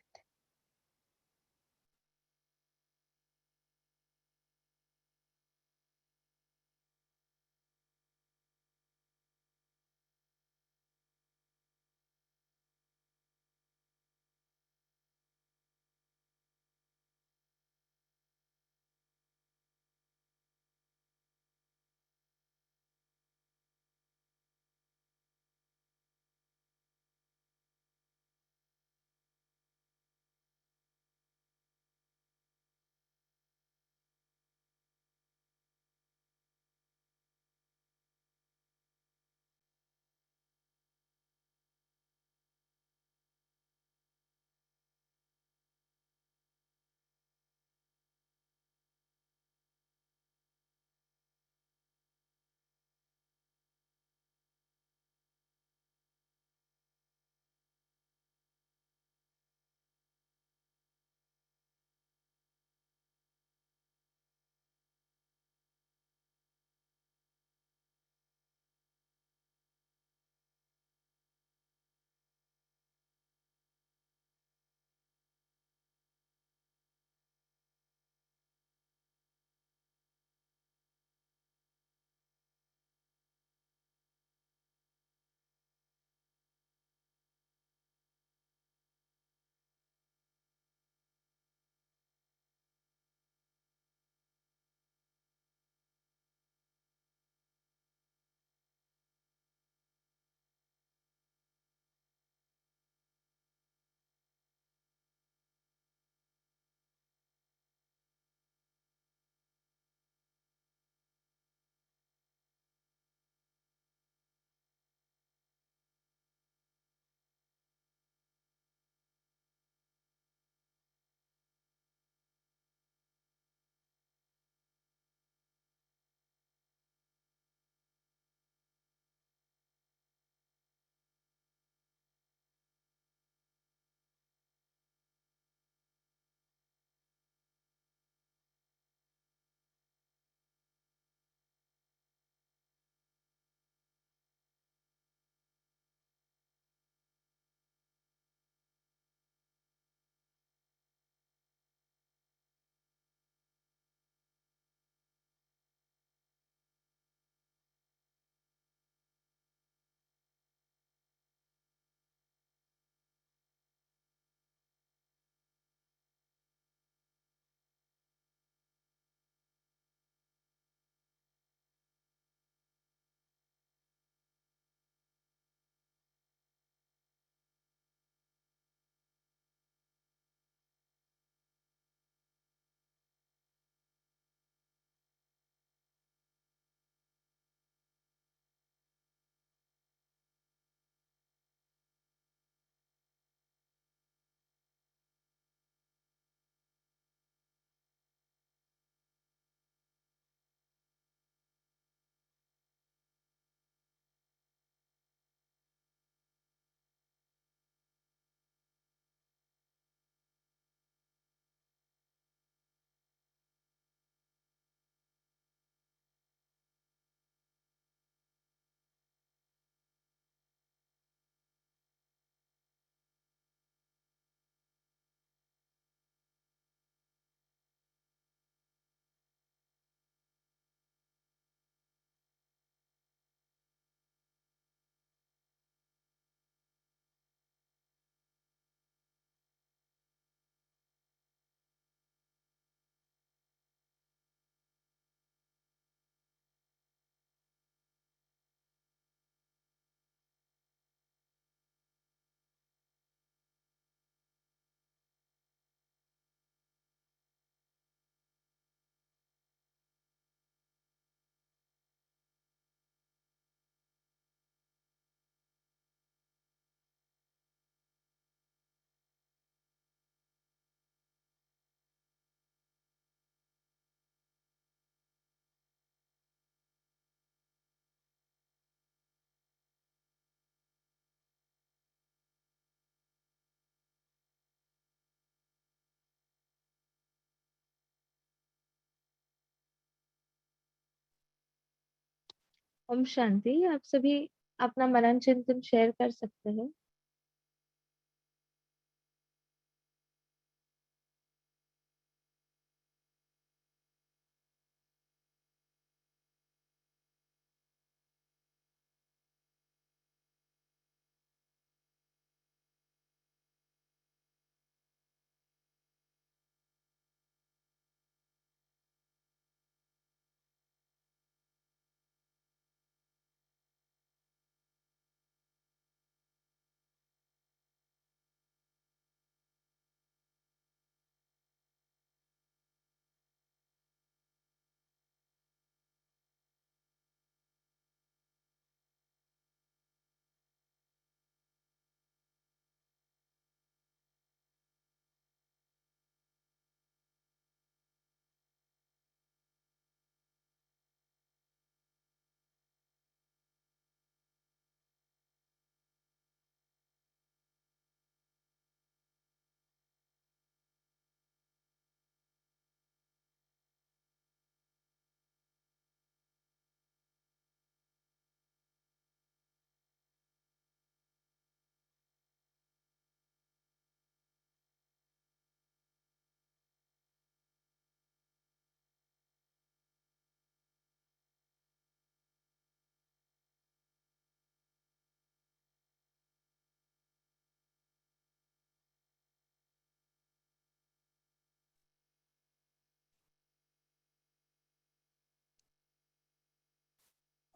ओम शांति। आप सभी अपना मनन चिंतन शेयर कर सकते हैं।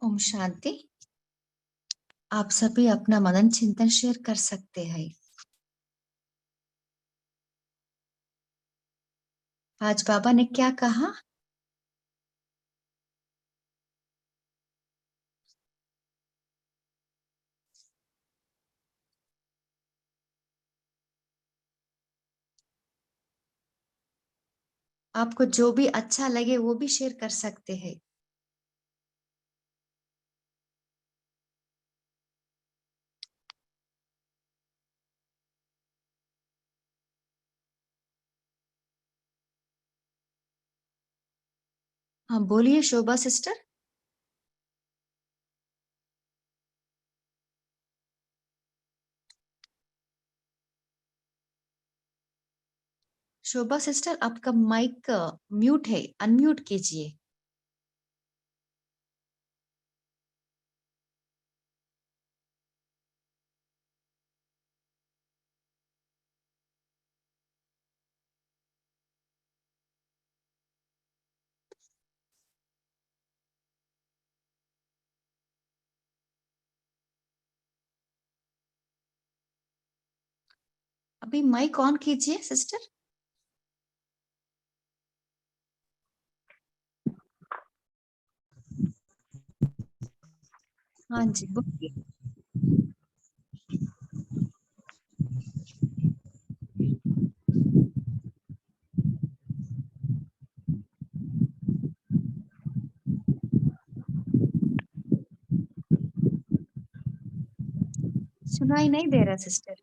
ओम शांति। आप सभी अपना मनन चिंतन शेयर कर सकते हैं। आज बाबा ने क्या कहा? आपको जो भी अच्छा लगे वो भी शेयर कर सकते हैं। हाँ बोलिए शोभा सिस्टर। शोभा सिस्टर आपका माइक म्यूट है, अनम्यूट कीजिए। अभी माइक ऑन कीजिए सिस्टर। हाँ जी बोलिए। सुनाई नहीं दे रहा सिस्टर।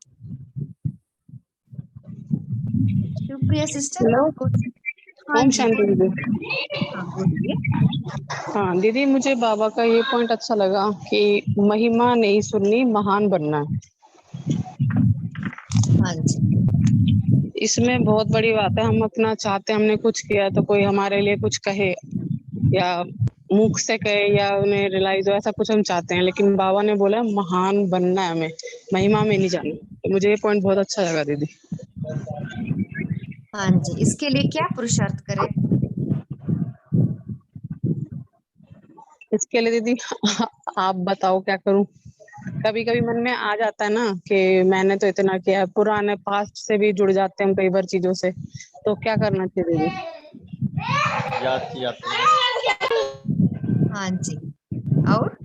शुक्रिया सिस्टर हेलो। आपको। हाँ ओम जी शांति बोलिए। दीदी। हाँ बोलिए। हाँ दीदी, मुझे बाबा का ये पॉइंट अच्छा लगा कि महिमा नहीं सुननी, महान बनना है। हाँ जी इसमें बहुत बड़ी बात है। हम अपना चाहते हैं, हमने कुछ किया तो कोई हमारे लिए कुछ कहे या मुख से कहे या उन्हें रियलाइज हो, ऐसा कुछ हम चाहते हैं। लेकिन बाबा ने बोला महान बनना है हमें, महिमा में नहीं जाना। तो मुझे ये पॉइंट बहुत अच्छा लगा दीदी। हाँ जी। इसके लिए क्या पुरुषार्थ करें? इसके लिए दीदी आप बताओ क्या करूं। कभी कभी मन में आ जाता है ना कि मैंने तो इतना किया, पुराने पास्ट से भी जुड़ जाते हैं हम कई बार चीजों से। तो क्या करना चाहिए दीदी? याद किया आपने। हाँ जी और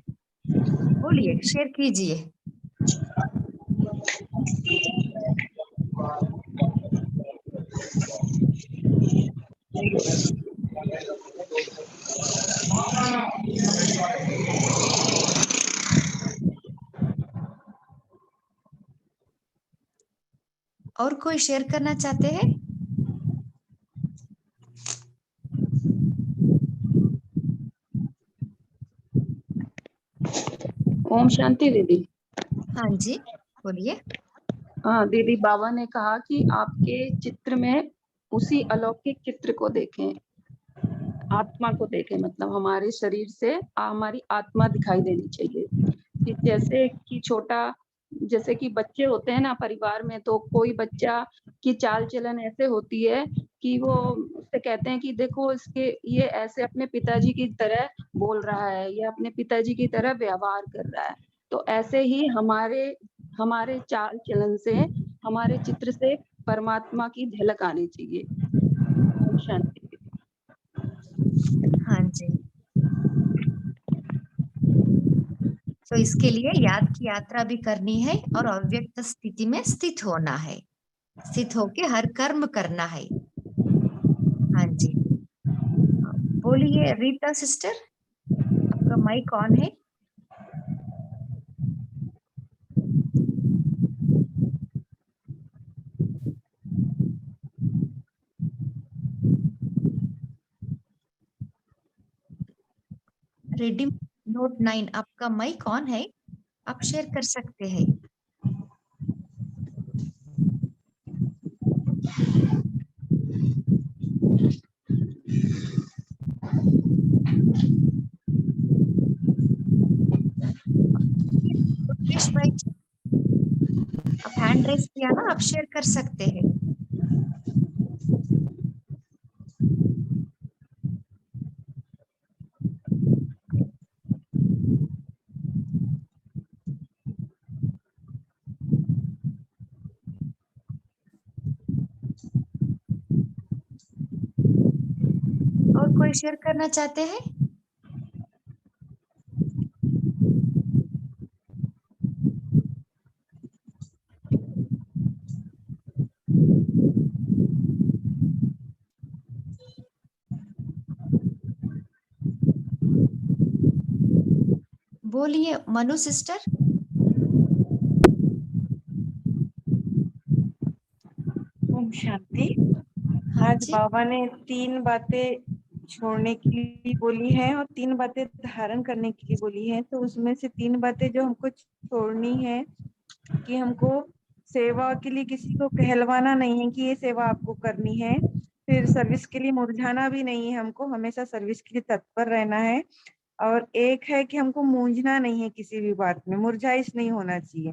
बोलिए, शेयर कीजिए। और कोई शेयर करना चाहते हैं? ओम शांति दीदी। हाँ जी बोलिए। हाँ दीदी, बाबा ने कहा कि आपके चित्र में उसी अलौकिक चित्र को देखें, आत्मा को देखें, मतलब हमारे शरीर से हमारी आत्मा दिखाई देनी चाहिए। कि जैसे कि जैसे कि बच्चे होते हैं ना परिवार में, तो कोई बच्चा की चाल चलन ऐसे होती है कि वो उससे कहते हैं कि देखो इसके ये ऐसे अपने पिताजी की तरह बोल रहा है या अपने पिताजी की तरह व्यवहार कर रहा है। तो ऐसे ही हमारे चाल चलन से, हमारे चित्र से परमात्मा की झलक आनी चाहिए। ओम शांति। हाँ जी। तो इसके लिए याद की यात्रा भी करनी है और अव्यक्त स्थिति में स्थित होना है, स्थित होके हर कर्म करना है। हाँ जी बोलिए रीता सिस्टर, आपका माइक ऑन है। रेडी नोट 9 आपका माइक ऑन है, आप शेयर कर सकते हैं। कृष्ण भाई आप हैंड रेस किया ना, आप शेयर कर सकते हैं। और कोई शेयर करना चाहते हैं? बोलिए मनु सिस्टर। ओम शांति। हाँ आज जी बाबा ने 3 बातें छोड़ने के लिए बोली है और 3 बातें धारण करने के लिए बोली है। तो उसमें से 3 बातें जो हमको छोड़नी है कि हमको सेवा के लिए किसी को कहलवाना नहीं है कि ये सेवा आपको करनी है। फिर सर्विस के लिए मुरझाना भी नहीं है, हमको हमेशा सर्विस के लिए तत्पर रहना है। और एक है कि हमको मूंझना नहीं है, किसी भी बात में मुरझाइश नहीं होना चाहिए।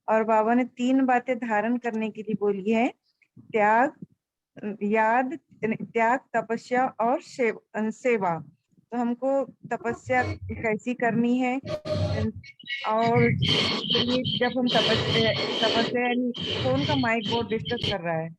और बाबा ने 3 बातें धारण करने के लिए बोली है, त्याग, त्याग, तपस्या और सेवा। तो हमको तपस्या कैसी करनी है, और उसके लिए जब हम तपस्या यानी फोन का माइक बहुत डिस्टर्ब कर रहा है।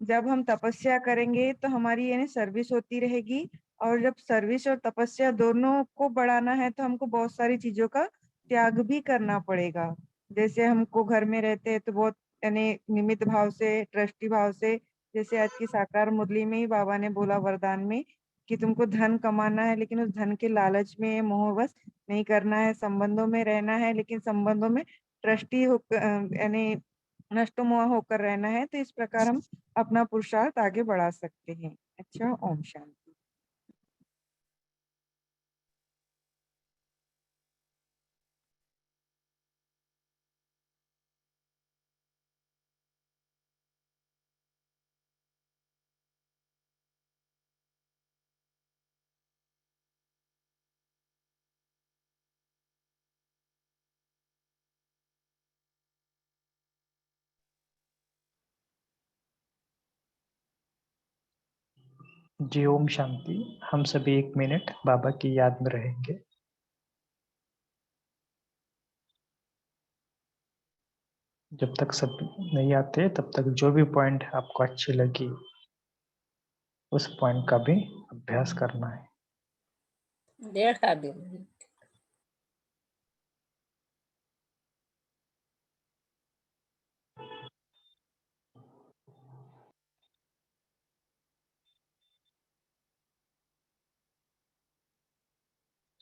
जब हम तपस्या करेंगे तो हमारी यानी सर्विस होती रहेगी, और जब सर्विस और तपस्या दोनों को बढ़ाना है तो हमको बहुत सारी चीजों का त्याग भी करना पड़ेगा। जैसे हमको घर में रहते हैं तो बहुत यानी निमित्त भाव से, ट्रस्टी भाव से, जैसे आज की साकार मुरली में ही बाबा ने बोला वरदान में कि तुमको धन कमाना है, लेकिन उस धन के लालच में मोहवश नहीं करना है, संबंधों में रहना है, लेकिन संबंधों में ट्रस्टी होकर यानी नष्टमोह होकर रहना है। तो इस प्रकार हम अपना पुरुषार्थ आगे बढ़ा सकते हैं। अच्छा, ओम शांति। जी ओम शांति। हम सभी 1 मिनट बाबा की याद में रहेंगे। जब तक सब नहीं आते तब तक जो भी पॉइंट आपको अच्छी लगी उस पॉइंट का भी अभ्यास करना है। 1.5 दिन।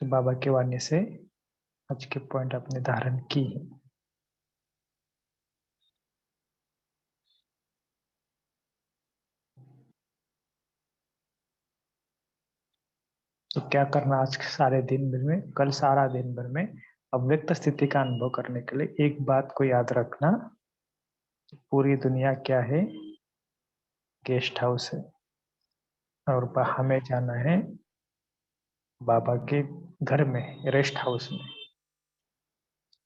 तो बाबा के वाणी से आज के पॉइंट आपने धारण की। तो क्या करना आज सारे दिन भर में, कल सारा दिन भर में अव्यक्त स्थिति का अनुभव करने के लिए एक बात को याद रखना, पूरी दुनिया क्या है? गेस्ट हाउस है, और हमें जाना है बाबा के घर में, रेस्ट हाउस में।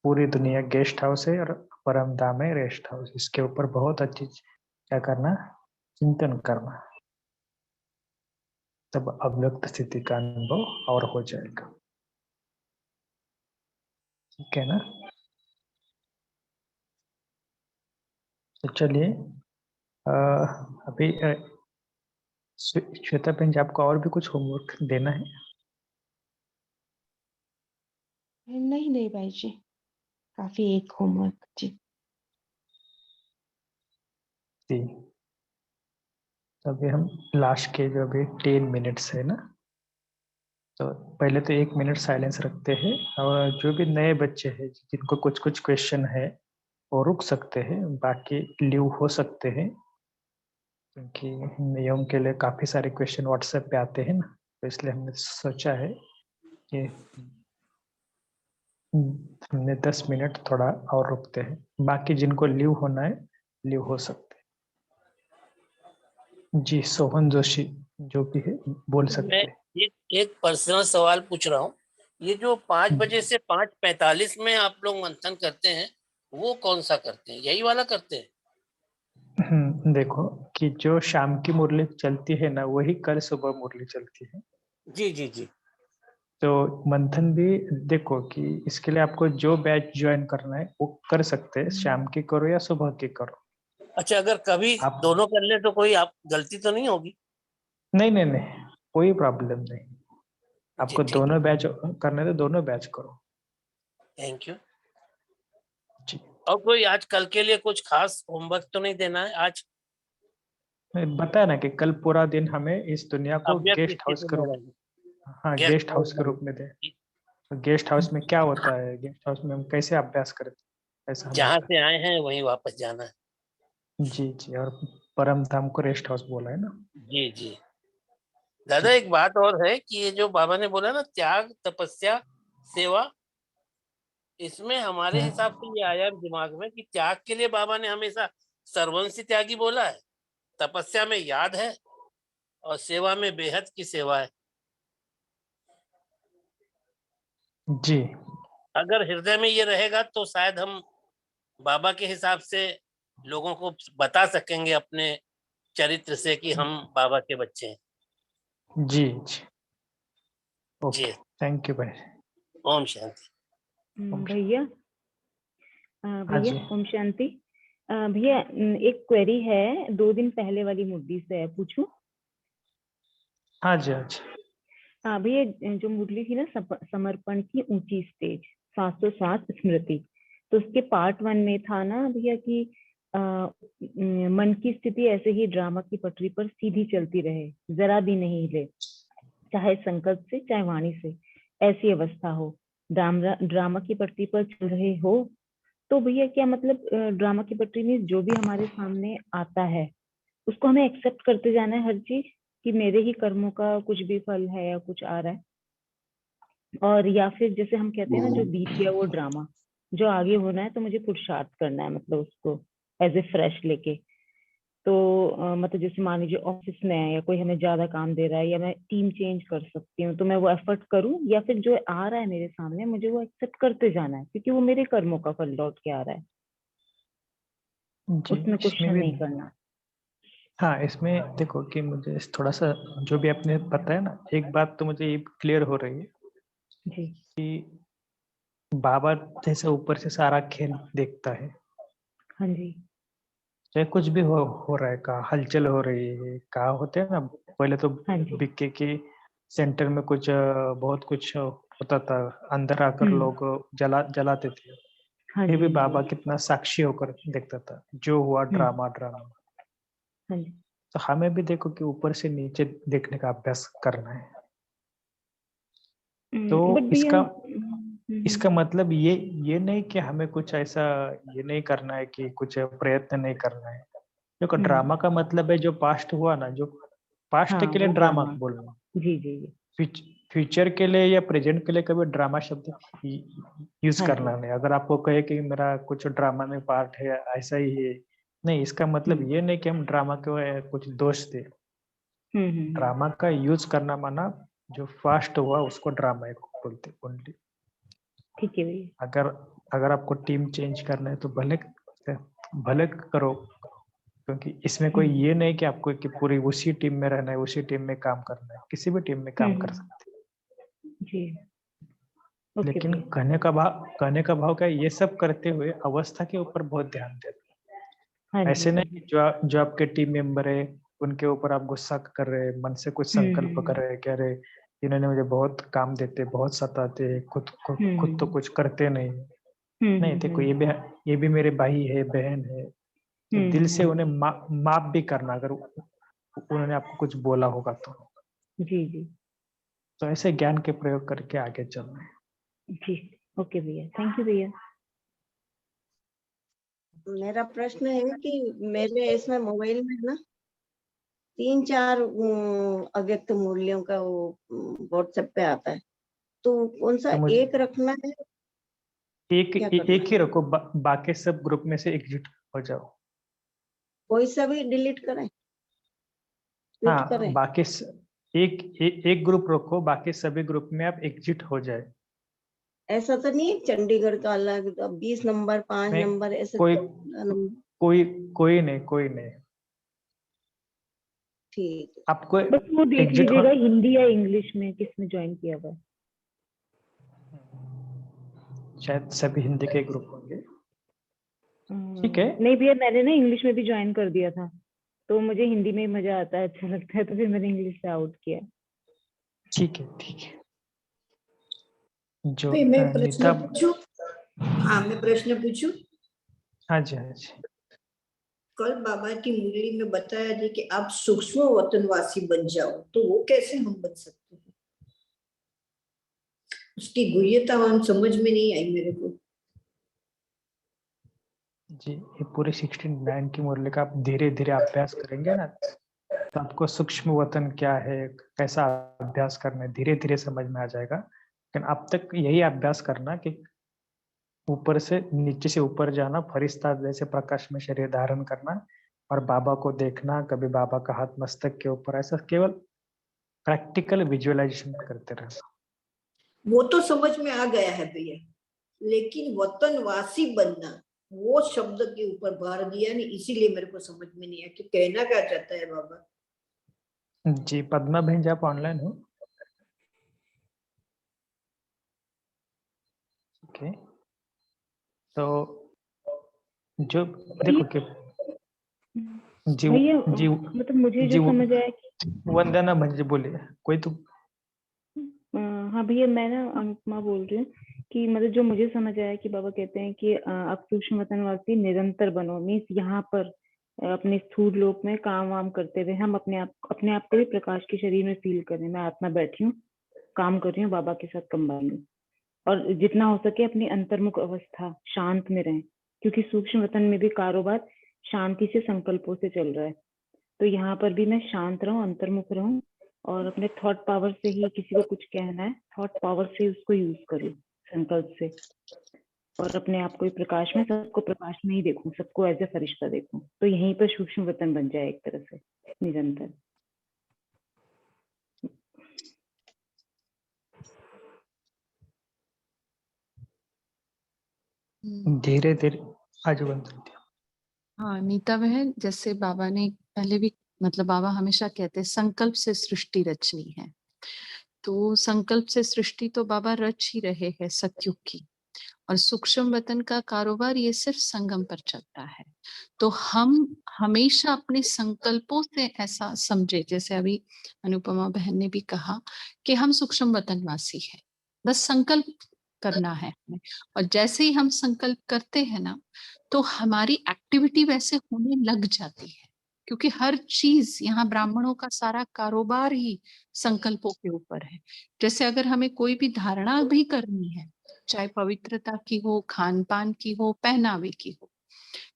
पूरी दुनिया गेस्ट हाउस है और परम धाम है रेस्ट हाउस। इसके ऊपर बहुत अच्छी क्या करना, चिंतन करना, तब अव्यक्त स्थिति का अनुभव और हो जाएगा। ठीक है ना? तो चलिए अभी श्वेता बहन जी, आपको और भी कुछ होमवर्क देना है? नहीं नहीं भाई जी, काफी एक होमवर्क जी। जी, तो अभी हम लास्ट के जो अभी 10 मिनट्स है ना, तो पहले तो 1 मिनट साइलेंस रखते हैं, और जो भी नए बच्चे हैं जिनको कुछ कुछ क्वेश्चन है वो रुक सकते हैं, बाकी लीव हो सकते हैं, क्योंकि नियम के लिए काफी सारे क्वेश्चन व्हाट्सएप पे आते हैं ना, तो इसलिए हमने सोचा है कि हमने 10 मिनट थोड़ा और रुकते हैं। बाकी जिनको लीव होना है लीव हो सकते हैं। जी, सोहन जोशी जो भी है बोल सकते मैं हैं। एक पर्सनल सवाल पूछ रहा हूँ। ये जो 5 बजे से 5:45 में आप लोग मंथन करते हैं, वो कौन सा करते हैं? यही वाला करते हैं? देखो कि जो शाम की मुरली चलती है ना, वही कल सुबह मुरली चलती है। जी जी जी। तो मंथन भी देखो कि इसके लिए आपको जो बैच ज्वाइन करना है वो कर सकते हैं, शाम की करो या सुबह की करो। अच्छा, अगर कभी आप दोनों कर ले तो कोई आप गलती तो नहीं होगी? नहीं नहीं नहीं, कोई प्रॉब्लम नहीं। आपको ठीक। दोनों बैच करने तो दोनों बैच करो। Thank you. जी। और कोई आज कल के लिए कुछ खास होमवर्क तो नहीं देना है आज? मैं बताया ना कि कल पूरा दिन हमें इस दुनिया को अव्यक्त गेस्ट हाउस स्थिति के में रूप, रहेंगे। हाँ गेस्ट गेस्ट हाउस हाउस के में। रूप में दे। तो गेस्ट हाउस में क्या होता है, गेस्ट हाउस में हम कैसे अभ्यास करते हैं, ऐसा हम जहाँ बताएं। से आए हैं वहीं वापस जाना है। जी जी, और परम धाम को रेस्ट हाउस बोला है ना। जी जी। दादा एक बात और है कि ये जो बाबा ने बोला ना, त्याग, तपस्या, सेवा, इसमें हमारे हिसाब से ये आया दिमाग में कि त्याग के लिए बाबा ने हमेशा सर्वंशी त्यागी बोला है, तपस्या में याद है, और सेवा में बेहद की सेवा है। जी, अगर हृदय में ये रहेगा तो शायद हम बाबा के हिसाब से लोगों को बता सकेंगे अपने चरित्र से कि हम बाबा के बच्चे हैं। जी जी, ओके, जी, थैंक यू भाई। ओम शांति। भैया हाँ भैया जी, ओम शांति। भैया एक क्वेरी है, 2 दिन पहले वाली मुरली से है, पूछूं? हाँ जी, हाँ जी। हाँ भैया, जो मुरली थी ना, समर्पण की ऊंची स्टेज 707 स्मृति, तो उसके पार्ट 1 में था ना भैया कि मन की स्थिति ऐसे ही ड्रामा की पटरी पर सीधी चलती रहे, जरा भी नहीं हिले, चाहे संकल्प से चाहे वाणी से, ऐसी अवस्था हो। ड्रामा की पटरी पर चल रहे हो तो भैया क्या मतलब, ड्रामा की पटरी में जो भी हमारे सामने आता है उसको हमें एक्सेप्ट करते जाना है हर चीज, कि मेरे ही कर्मों का कुछ भी फल है या कुछ आ रहा है, और या फिर जैसे हम कहते हैं ना, जो बीत गया वो ड्रामा, जो आगे होना है तो मुझे पुरुषार्थ करना है, मतलब उसको एज ए फ्रेश लेके। तो मतलब जैसे मान लीजिए ऑफिस में है या कोई हमें ज्यादा काम दे रहा है या मैं टीम चेंज कर सकती हूँ, तो मैं वो एफर्ट करूँ, या फिर जो आ रहा है मेरे सामने मुझे वो एक्सेप्ट करते जाना है, क्योंकि वो मेरे कर्मों का फल लौट के आ रहा है, जी, उसमें इसमें क्वेश्चन भी नहीं करना। हाँ, इसमें देखो कि मुझे थोड़ा सा जो भी आपने बताया ना, एक बात तो मुझे ये क्लियर हो रही है जी। कि बाबा जैसे ऊपर से सारा खेल देखता है, हाँ जी। चाहे कुछ भी हो रहा है, कहाँ हलचल हो रही है, कहाँ होते हैं ना, पहले तो हाँ जी। बीके के सेंटर में कुछ बहुत कुछ होता था, अंदर आकर लोग जलाते थे, हाँ फिर जी। भी हाँ बाबा जी। कितना साक्षी होकर देखता था, जो हुआ ड्रामा ड्रामा। हाँ जी। तो हमें भी देखो कि ऊपर से नीचे देखने का अभ्यास करना है। तो बट भैया इसका मतलब ये नहीं कि हमें कुछ ऐसा ये नहीं करना है कि कुछ प्रयत्न नहीं करना है। देखो ड्रामा का मतलब है जो पास्ट हुआ ना, जो पास्ट हाँ के लिए वो ड्रामा ड्रामा। बोलना, जी जी जी। फ्यूचर के लिए या प्रेजेंट के लिए कभी ड्रामा शब्द यूज हाँ करना जी। नहीं। अगर आपको कहे कि मेरा कुछ ड्रामा में पार्ट है, ऐसा ही है, नहीं, इसका मतलब ये नहीं कि हम ड्रामा को कुछ दोष दे। ड्रामा का यूज करना माना जो फास्ट हुआ उसको ड्रामा बोलते ओनली। ठीक है भैया। अगर आपको टीम चेंज करना है तो भले करो, क्योंकि इसमें कोई ये नहीं कि आपको कि पूरी उसी टीम में रहना है, उसी टीम में काम करना है, किसी भी टीम में काम कर सकते जी। हैं। ओके लेकिन भैया। कहने का भाव क्या है, ये सब करते हुए अवस्था के ऊपर बहुत ध्यान देते हाँ हैं। जी। ऐसे नहीं कि जो आपके टीम मेंबर है उनके ऊपर आप गुस्सा कर रहे हैं, मन से कुछ संकल्प कर रहे हैं, कह रहे इन्होंने मुझे बहुत काम देते, बहुत सताते, खुद तो कुछ करते नहीं। देखो, ये भी मेरे भाई है, बहन है, तो दिल से उन्हें माफ भी करना अगर उन्होंने आपको कुछ बोला होगा तो। जी जी तो ऐसे ज्ञान के प्रयोग करके आगे चलना है। जी। ओके भैया, थैंक यू भैया। मेरा प्रश्न है कि मेरे इसमें मोबाइल में ना 3-4 अव्यक्त मूल्यों का वो व्हाट्सएप पे आता है, तो कौन सा तो मुझे एक रखना है? क्या करना एक ही रखो, बाकी सब ग्रुप में से एग्जिट हो जाओ। कोई सा भी डिलीट करें, क्विट हाँ, करें? बाकी एक ग्रुप रखो, बाकी सभी ग्रुप में आप एग्जिट हो जाए। ऐसा तो नहीं है चंडीगढ़ का अलग, 20 नंबर 5 नहीं, नंबर ऐसे कोई 14 नंबर? कोई नहीं। ठीक है। आपको बस वो देख एग्जिट हो, लीजिएगा हिंदी या इंग्लिश में किस में ज्वाइन किया हुआ है। शायद सभी हिंदी के ग्रुप होंगे। ठीक है, नहीं भैया, मैंने ना इंग्लिश में भी ज्वाइन कर दिया था, तो मुझे हिंदी में ही मजा आता है, अच्छा लगता है, तो फिर मैंने इंग्लिश से आउट किया। ठीक है। जो फिर मैं प्रश्न नीता, पूछूं? हाँ, मैं प्रश्न पूछूं? हाँ जी। कल बाबा की मुरली में बताया था कि आप सूक्ष्म वतनवासी बन जाओ, तो वो कैसे हम बन सकते हैं? उसकी गुह्यता हम समझ में नहीं आई मेरे को। जी, ये पूरे 16-9 की मुरली का आप धीरे धीरे अभ्यास करेंगे ना, तो आपको सूक्ष्म वतन क्या है, कैसा अभ्यास करना है, धीरे धीरे समझ में आ जाएगा। लेकिन अब तक यही अभ्यास करना कि ऊपर से नीचे से ऊपर जाना, फरिश्ता जैसे प्रकाश में शरीर धारण करना और बाबा को देखना, कभी बाबा का हाथ मस्तक के ऊपर, ऐसा केवल प्रैक्टिकल विजुअलाइजेशन करते रहना। वो तो समझ में आ गया है भैया, लेकिन वतनवासी बनना वो शब्द के ऊपर भार दिया नहीं, इसीलिए मेरे को समझ में नहीं आया कि कहना क्या चाहता है बाबा। जी, पद्मा बहन जी, आप ऑनलाइन हो? ओके, तो जो देखो कि जी भैया जी मतलब मुझे जी जो समझ आया कि वंदना बहन जी बोलिए, कोई तो। हाँ भैया, मैं ना अनुपमा बोल रही हूँ कि मतलब जो मुझे समझ आया कि बाबा कहते हैं कि आप सूक्ष्म वतनवासी निरंतर बनो, मीन्स यहाँ पर अपने स्थूल लोक में काम वाम करते हुए हम अपने आप को भी प्रकाश के शरीर में फील करें, मैं आत्मा बैठी हूँ, काम कर रही हूँ, बाबा के साथ कंबाइन हूँ, और जितना हो सके अपनी अंतर्मुख अवस्था शांत में रहें, क्योंकि सूक्ष्म वतन में भी कारोबार शांति से संकल्पों से चल रहा है। तो यहाँ पर भी मैं शांत रहूं, अंतर्मुख रहूं, और अपने थॉट पावर से ही किसी को कुछ कहना है, थॉट पावर से उसको यूज करूं संकल्प से, और अपने आप को प्रकाश में, सबको प्रकाश में ही देखूं, सबको एज ए फरिश्ता देखूं, तो यहीं पर सूक्ष्म वतन बन जाए एक तरह से निरंतर। धीरे धीरे आज बन सकती है। हाँ नीता बहन, जैसे बाबा ने पहले भी मतलब बाबा हमेशा कहते हैं संकल्प से सृष्टि रचनी है, तो संकल्प से सृष्टि तो बाबा रच ही रहे हैं सतयुग की, और सूक्ष्म वतन का कारोबार ये सिर्फ संगम पर चलता है। तो हम हमेशा अपने संकल्पों से ऐसा समझे, जैसे अभी अनुपमा बहन ने भी कहा कि हम सूक्ष्म वतनवासी हैं, बस संकल्प करना है हमें, और जैसे ही हम संकल्प करते हैं ना, तो हमारी एक्टिविटी वैसे होने लग जाती है, क्योंकि हर चीज यहाँ ब्राह्मणों का सारा कारोबार ही संकल्पों के ऊपर है। जैसे अगर हमें कोई भी धारणा भी करनी है, चाहे पवित्रता की हो, खान पान की हो, पहनावे की हो,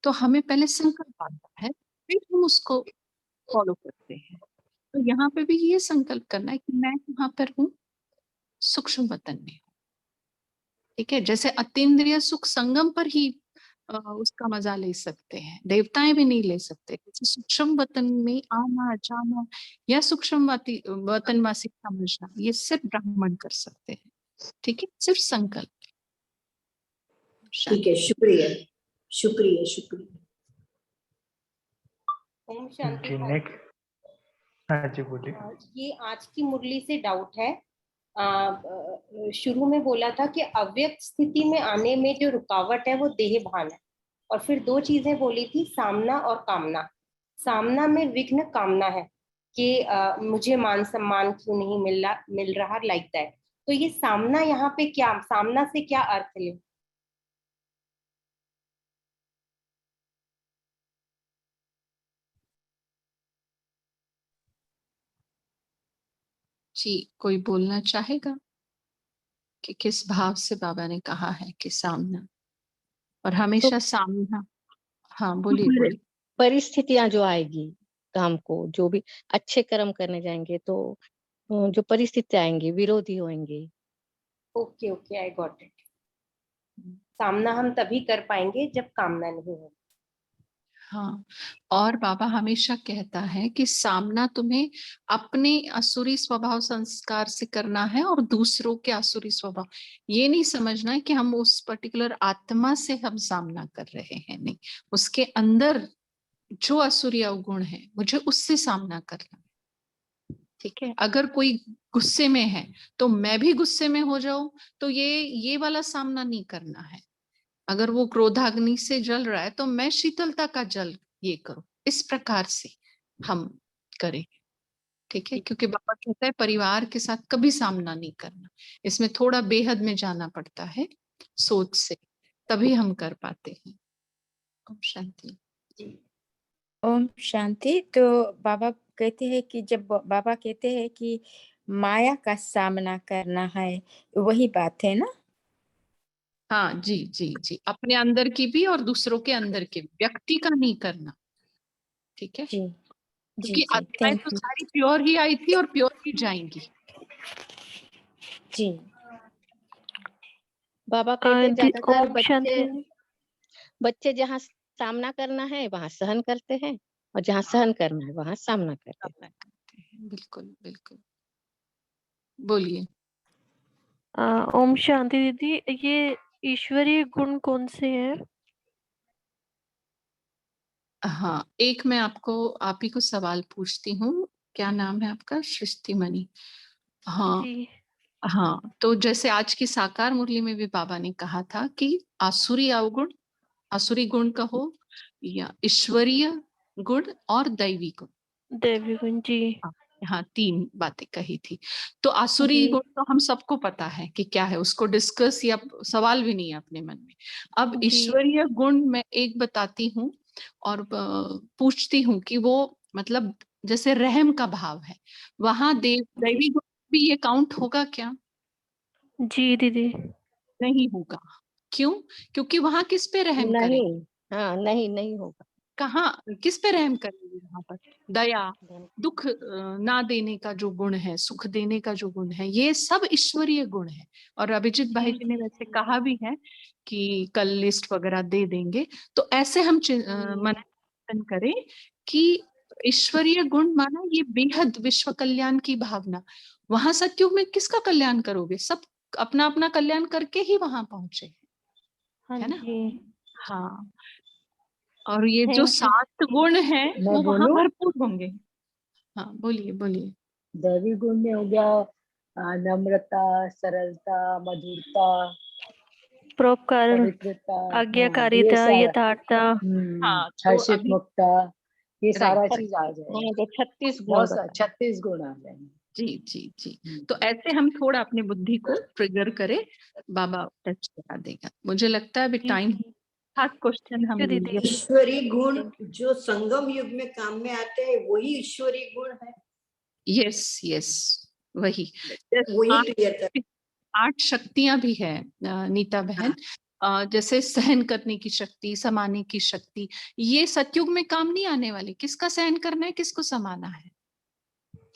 तो हमें पहले संकल्प आता है, फिर हम उसको फॉलो करते हैं। तो यहाँ पे भी ये संकल्प करना है कि मैं यहाँ पर हूँ, सूक्ष्म वतन में हो। ठीक है, जैसे अतीन्द्रिय सुख संगम पर ही उसका मजा ले सकते हैं, देवताएं भी नहीं ले सकते। जैसे सूक्ष्म वतन में आना जाना या सूक्ष्म वतनवासी समझना, ये सिर्फ ब्राह्मण कर सकते हैं। ठीक है, सिर्फ संकल्प। ठीक है, शुक्रिया शुक्रिया शुक्रिया। ओम शांति। जी नेक्स्ट। हाँ जी बोलिए। ये आज की मुरली से डाउट है। शुरू में बोला था कि अव्यक्त स्थिति में आने में जो रुकावट है वो देह भान है, और फिर दो चीजें बोली थी, सामना और कामना। सामना में विघ्न कामना है कि मुझे मान सम्मान क्यों नहीं मिल रहा लाइक दैट। तो ये सामना यहाँ पे क्या, सामना से क्या अर्थ ले? जी, कोई बोलना चाहेगा कि किस भाव से बाबा ने कहा है कि सामना, और हमेशा सामना। हाँ बोलिए बोलिए। परिस्थितियां जो आएगी काम को, जो भी अच्छे कर्म करने जाएंगे तो जो परिस्थितियां आएंगी विरोधी होंगे। Okay okay, I got it. सामना हम तभी कर पाएंगे जब कामना नहीं होगी। हाँ, और बाबा हमेशा कहता है कि सामना तुम्हें अपने असुरी स्वभाव संस्कार से करना है और दूसरों के असुरी स्वभाव। ये नहीं समझना है कि हम उस पर्टिकुलर आत्मा से हम सामना कर रहे हैं, नहीं, उसके अंदर जो असुरी अवगुण है मुझे उससे सामना करना है। ठीक है, अगर कोई गुस्से में है तो मैं भी गुस्से में हो जाऊं, तो ये वाला सामना नहीं करना है। अगर वो क्रोधाग्नि से जल रहा है तो मैं शीतलता का जल ये करूं, इस प्रकार से हम करें। ठीक है, क्योंकि बाबा कहता है परिवार के साथ कभी सामना नहीं करना। इसमें थोड़ा बेहद में जाना पड़ता है सोच से, तभी हम कर पाते हैं। ओम शांति। ओम शांति। तो बाबा कहते हैं कि जब बाबा कहते हैं कि माया का सामना करना है, वही बात है ना? हाँ जी जी जी, अपने अंदर की भी और दूसरों के अंदर की भी, व्यक्ति का नहीं करना। ठीक है, क्योंकि आत्माएं तो सारी प्योर ही आई थी और प्योर ही जाएंगी। जी बाबा कहते ज्यादातर बच्चे जहाँ सामना करना है वहां सहन करते हैं, और जहाँ सहन करना है वहां सामना करते हैं। बिल्कुल बिल्कुल, बोलिए। ओम शांति दीदी, ये ईश्वरीय गुण कौन से हैं? हाँ, एक मैं आपको आप ही को सवाल पूछती हूँ, क्या नाम है आपका? सृष्टिमणि। हाँ हाँ, तो जैसे आज की साकार मुरली में भी बाबा ने कहा था कि आसुरी अवगुण, आसुरी गुण कहो या ईश्वरीय गुण और दैवी गुण। दैवी गुण, जी हाँ, तीन बातें कही थी। तो आसुरी गुण तो हम सबको पता है कि क्या है, उसको डिस्कस या सवाल भी नहीं है अपने मन में। अब ईश्वरीय गुण मैं एक बताती हूँ और पूछती हूँ कि वो मतलब जैसे रहम का भाव है, वहां दैवी गुण भी ये काउंट होगा क्या? जी दीदी। नहीं होगा। क्यों? क्योंकि वहां किस पे रहम करें? हाँ, नहीं होगा। कहाँ किस पे रहम करेंगे? वहां पर दया, दुख ना देने का जो गुण है, सुख देने का जो गुण है, ये सब ईश्वरीय गुण है। और अभिजीत भाई जी ने वैसे कहा भी है कि कल लिस्ट वगैरह दे देंगे। तो ऐसे हम मनन करें कि ईश्वरीय गुण माना ये बेहद विश्व कल्याण की भावना। वहां सत्युग में किसका कल्याण करोगे? सब अपना अपना कल्याण करके ही वहां पहुंचे, है ना? हाँ, और ये जो 7 गुण हैं वो वहां भरपूर होंगे। हाँ बोलिए बोलिए। दैवी गुण में हो गया नम्रता, सरलता, मधुरता, परोपकार, पवित्रता, आज्ञाकारिता, यथार्थता, हर्षित मुक्ता, ये सारा Right. चीज आ जाएगा। तो 36 गुण बहुत 36 गुण आ जाएंगे। जी जी जी, तो ऐसे हम थोड़ा अपने बुद्धि को ट्रिगर करें, बाबा टच करा देगा। मुझे लगता है अभी टाइम, खास क्वेश्चन हम ईश्वरी गुण जो संगम युग में काम में आते हैं वही ईश्वरी गुण है। यस यस, वही क्लियर कर। 8 शक्तियां भी है नीता बहन। जैसे सहन करने की शक्ति, समाने की शक्ति, ये सतयुग में काम नहीं आने वाली। किसका सहन करना है, किसको समाना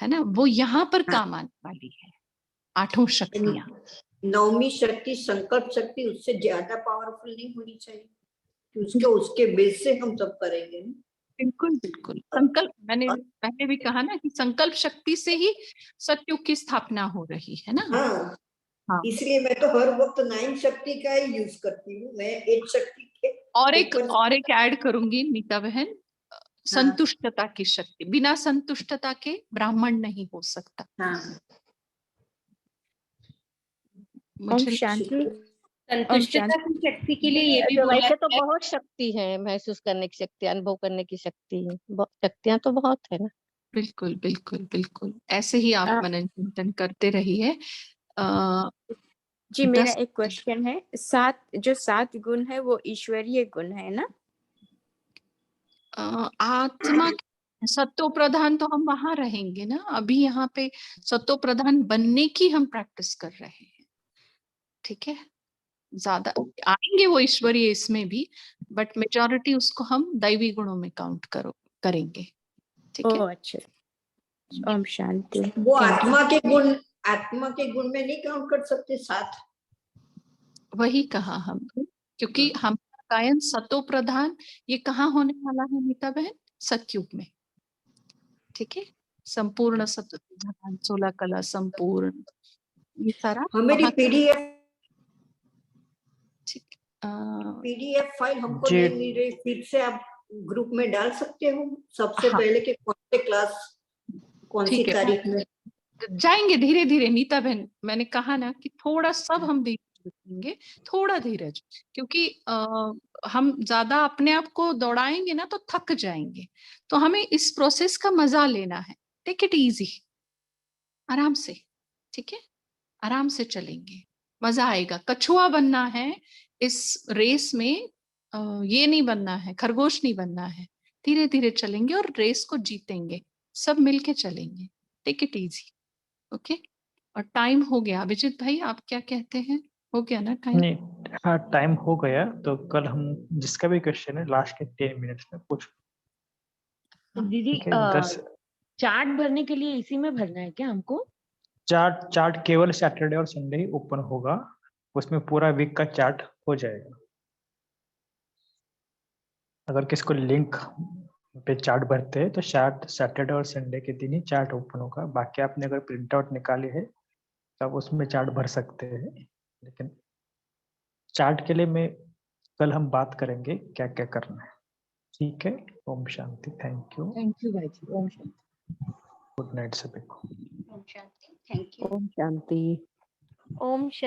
है ना, वो यहाँ पर काम आने वाली है। 8 शक्तियां। नौवीं शक्ति संकल्प शक्ति उससे ज्यादा पावरफुल नहीं होनी चाहिए? उसके बेस से हम सब करेंगे ना। बिल्कुल बिल्कुल। संकल्प, मैंने पहले भी कहा ना कि संकल्प शक्ति से ही सतयुग की स्थापना हो रही है ना। हाँ, हाँ। इसलिए मैं तो हर वक्त 9 शक्ति का ही यूज करती हूँ। मैं 8 शक्ति के और एक ऐड करूंगी नीता बहन, संतुष्टता की शक्ति। बिना संतुष्टता के ब्राह्मण नहीं हो सकता। हाँ। ओम शांति। संतुष्टता की शक्ति के लिए ये भी तो बोला वैसे तो है। बहुत शक्ति है, महसूस करने की शक्ति, अनुभव करने की शक्ति, शक्तियां तो बहुत है ना। बिल्कुल बिल्कुल बिल्कुल, ऐसे ही आप मनन चिंतन करते रहिए। जी मेरा एक क्वेश्चन है, 7 गुण है वो ईश्वरीय गुण है ना? आत्मा सत्तो प्रधान तो हम वहां रहेंगे ना। अभी यहाँ पे सत्तो प्रधान बनने की हम प्रैक्टिस कर रहे हैं, ठीक है। ज्यादा आएंगे वो ईश्वरीय इसमें भी, बट मेजॉरिटी उसको हम दैवी गुणों में काउंट करेंगे, ठीक है। अच्छा, ओम शांति। वो आत्मा के गुण में नहीं काउंट कर सकते 7? वही कहा हम, क्योंकि हम गायन सतो प्रधान ये कहाँ होने वाला है नीता बहन? सतयुग में, ठीक है। संपूर्ण सत्य प्रधान, 16 कला संपूर्ण, ये सारा हमारी पीडीएफ फाइल हमको नहीं मिल रही, फिर से आप ग्रुप में डाल सकते हो सबसे पहले के कौन से क्लास कौन सी तारीख में जाएंगे धीरे धीरे नीता बहन। मैंने कहा ना कि थोड़ा सब हम धीरज रखेंगे, थोड़ा धीरज, क्योंकि हम ज्यादा अपने आप को दौड़ाएंगे ना तो थक जाएंगे। तो हमें इस प्रोसेस का मजा लेना है। टेक इट इजी, आराम से, ठीक है। आराम से चलेंगे, मजा आएगा। कछुआ बनना है इस रेस में, ये नहीं बनना है, खरगोश नहीं बनना है। धीरे धीरे चलेंगे और रेस को जीतेंगे, सब मिलके चलेंगे। Take it easy, okay. और टाइम हो गया। अभिजीत भाई आप क्या कहते हैं, हो गया ना टाइम? नहीं, हाँ टाइम हो गया। तो कल हम जिसका भी क्वेश्चन है लास्ट के 10 मिनट्स में पूछ। दीदी चार्ट भरने के लिए इसी में भरना है क्या हमको? चार्ट केवल सैटरडे और संडे ही ओपन होगा, उसमें पूरा वीक का चार्ट हो जाएगा। अगर किसको लिंक पे चार्ट भरते हैं तो शायद सैटरडे और संडे के दिन ही चार्ट ओपन होगा। बाकी आपने अगर प्रिंट आउट निकाले है तब उसमें चार्ट भर सकते हैं, लेकिन चार्ट के लिए मैं कल हम बात करेंगे क्या क्या करना है, ठीक है। ओम शांति, थैंक यू भाई जी। ओम शांति, गुड नाइट सभी को। ओम शांति, थैंक यू। ओम शांति, ओम शांति।